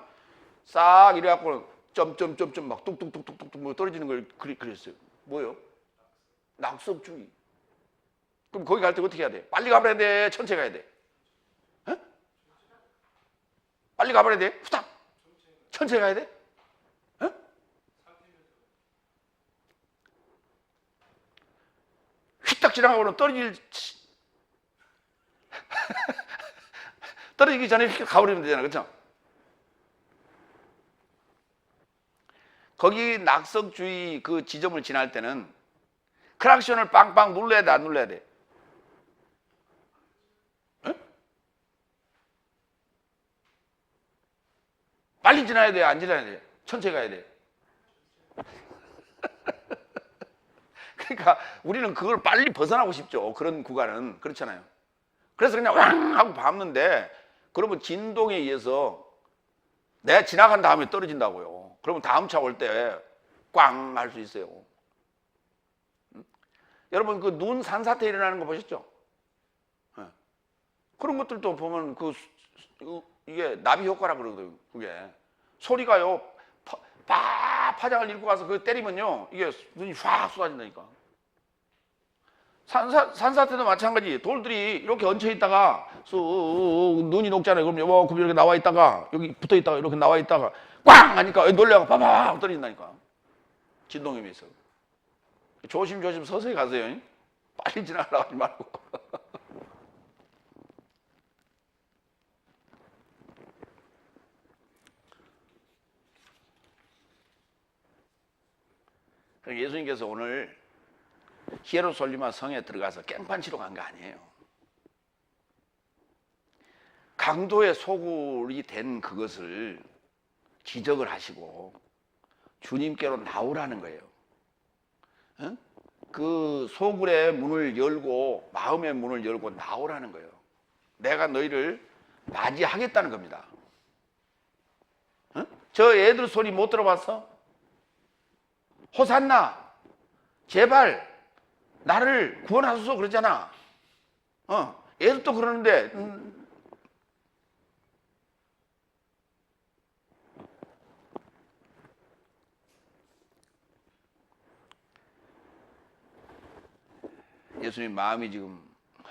싹 이래갖고는 점점점점 막 뚝뚝뚝뚝뚝 뭐 떨어지는 걸 그렸어요. 뭐예요? 낙석주의. 그럼 거기 갈 때 어떻게 해야 돼? 빨리 가버려야 돼? 천천히 가야 돼? 빨리 가버려야 돼? 후딱! 천천히 가야 돼? 휘딱 지나가고는 떨어지기 전에 휙 가버리면 되잖아. 그렇죠? 거기 낙석주의 그 지점을 지날 때는 크락션을 빵빵 눌러야 돼, 안 눌러야 돼? 빨리 지나야 돼, 안 지나야 돼? 천천히 가야 돼? 그러니까 우리는 그걸 빨리 벗어나고 싶죠. 그런 구간은. 그렇잖아요. 그래서 그냥 왕 하고 밟는데, 그러면 진동에 의해서 내가 지나간 다음에 떨어진다고요. 그러면 다음 차 올 때 꽝 할 수 있어요. 여러분 그 눈 산사태 일어나는 거 보셨죠? 그런 것들도 보면 이게 나비 효과라고 그러거든요. 그게 소리가요 파장을 잃고 가서 그걸 때리면요 이게 눈이 확 쏟아진다니까. 산사태도 마찬가지. 돌들이 이렇게 얹혀 있다가 눈이 녹잖아요. 그럼 이렇게 나와 있다가 여기 붙어 있다가 이렇게 나와 있다가 꽝 하니까 놀래고 빠박 떨어진다니까. 진동에 의해서. 조심조심 서서히 가세요. 빨리 지나가려고 하지 말고. 예수님께서 오늘 히에로솔리마 성에 들어가서 깽판치러 간 거 아니에요. 강도의 소굴이 된 그것을 기적을 하시고 주님께로 나오라는 거예요. 그 소굴의 문을 열고 마음의 문을 열고 나오라는 거예요. 내가 너희를 맞이하겠다는 겁니다. 저 애들 소리 못 들어봤어? 호산나 제발 나를 구원하소서 그러잖아. 애도 그러는데 예수님 마음이 지금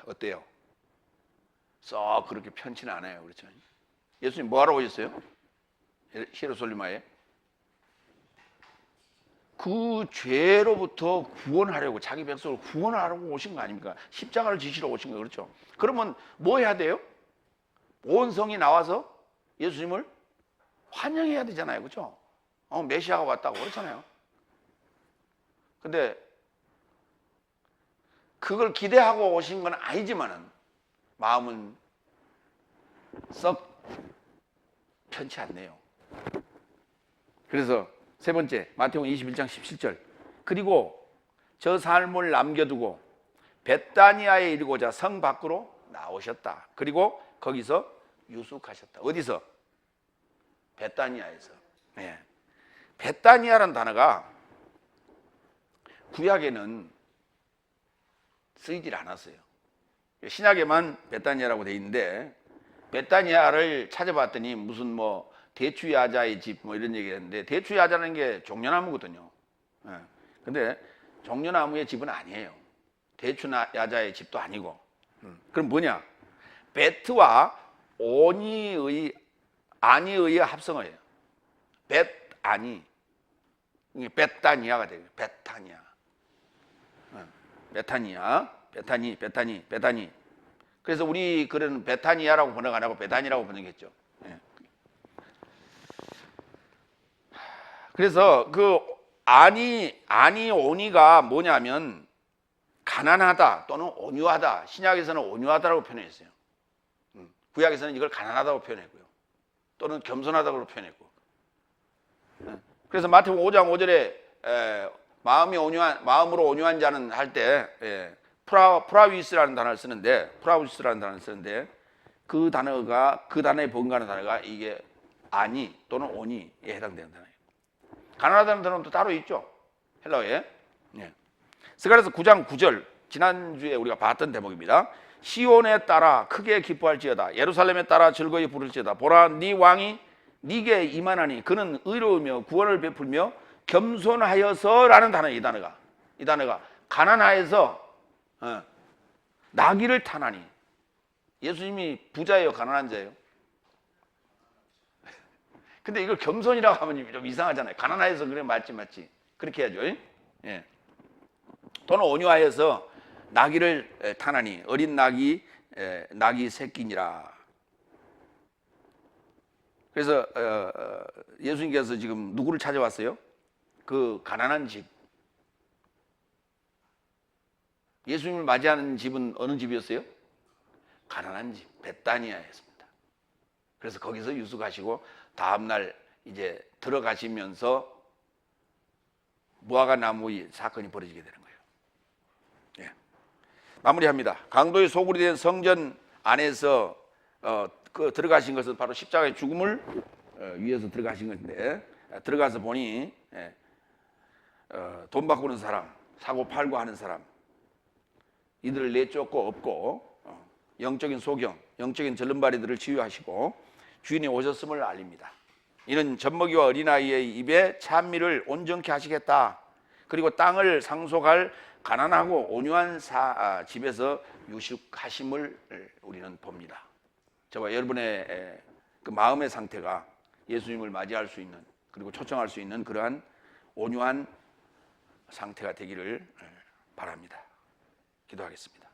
어때요? 썩 그렇게 편치는 않아요. 그렇죠? 예수님 뭐 하러 오셨어요? 예루살렘에 그 죄로부터 구원하려고, 자기 백성을 구원하려고 오신 거 아닙니까? 십자가를 지시러 오신 거. 그렇죠? 그러면 뭐 해야 돼요? 온 성이 나와서 예수님을 환영해야 되잖아요. 그렇죠? 메시아가 왔다고 그렇잖아요. 근데 그걸 기대하고 오신 건 아니지만은 마음은 썩 편치 않네요. 그래서 세 번째, 마태복음 21장 17절. 그리고 저 삶을 남겨두고 베다니아에 이르고자 성 밖으로 나오셨다. 그리고 거기서 유숙하셨다. 어디서? 베다니아에서. 네. 베다니아라는 단어가 구약에는 쓰이질 않았어요. 신약에만 베다니아라고 돼 있는데, 베다니아를 찾아봤더니 무슨 뭐 대추야자의 집 뭐 이런 얘기했는데, 대추야자라는 게 종려나무거든요. 근데 종려나무의 집은 아니에요. 대추야자의 집도 아니고. 그럼 뭐냐? 베트와 오니의 아니의 합성어예요. 벳아니. 이게 베타니아가 돼요. 베타니아. 베타니아, 베타니. 그래서 우리 글은 베타니아라고 번역 안 하고 베타니라고 번역했죠. 그래서 그 오니가 뭐냐면 가난하다 또는 온유하다. 신약에서는 온유하다라고 표현했어요. 구약에서는 이걸 가난하다고 표현했고요. 또는 겸손하다고 표현했고. 그래서 마태복음 5장 5절에 마음으로 온유한 자는 할 때 프라위스라는 단어를 쓰는데, 그 단어에 번가는 단어가 이게 아니 또는 오니에 해당되는 단어예요. 가난하다는 단어는 또 따로 있죠, 헬라어에. 스가랴서 9장 9절, 지난주에 우리가 봤던 대목입니다. 시온에 따라 크게 기뻐할지어다. 예루살렘에 따라 즐거이 부를지어다. 보라, 네 왕이 네게 임하나니 그는 의로우며 구원을 베풀며 겸손하여서라는 단어. 이 단어가 가난하여서 나귀를 타나니. 예수님이 부자예요, 가난한 자예요? 근데 이걸 겸손이라고 하면 좀 이상하잖아요. 가난하여서 그래, 맞지. 그렇게 해야죠. 예. 또는 온유하여서 나귀를 타나니, 어린 나귀 새끼니라. 그래서 예수님께서 지금 누구를 찾아왔어요? 그 가난한 집. 예수님을 맞이하는 집은 어느 집이었어요? 가난한 집, 베다니아였습니다. 그래서 거기서 유숙하시고 다음날 이제 들어가시면서 무화과 나무의 사건이 벌어지게 되는 거예요. 예. 마무리합니다. 강도의 소굴이 된 성전 안에서 들어가신 것은 바로 십자가의 죽음을 위해서 들어가신 건데, 들어가서 보니 돈 바꾸는 사람, 사고 팔고 하는 사람, 이들을 내쫓고 없고 영적인 소경, 영적인 절름발이들을 치유하시고 주인이 오셨음을 알립니다. 이는 젖먹이와 어린아이의 입에 찬미를 온전케 하시겠다. 그리고 땅을 상속할 가난하고 온유한 집에서 유식하심을 우리는 봅니다. 저와 여러분의 그 마음의 상태가 예수님을 맞이할 수 있는, 그리고 초청할 수 있는 그러한 온유한 상태가 되기를 바랍니다. 기도하겠습니다.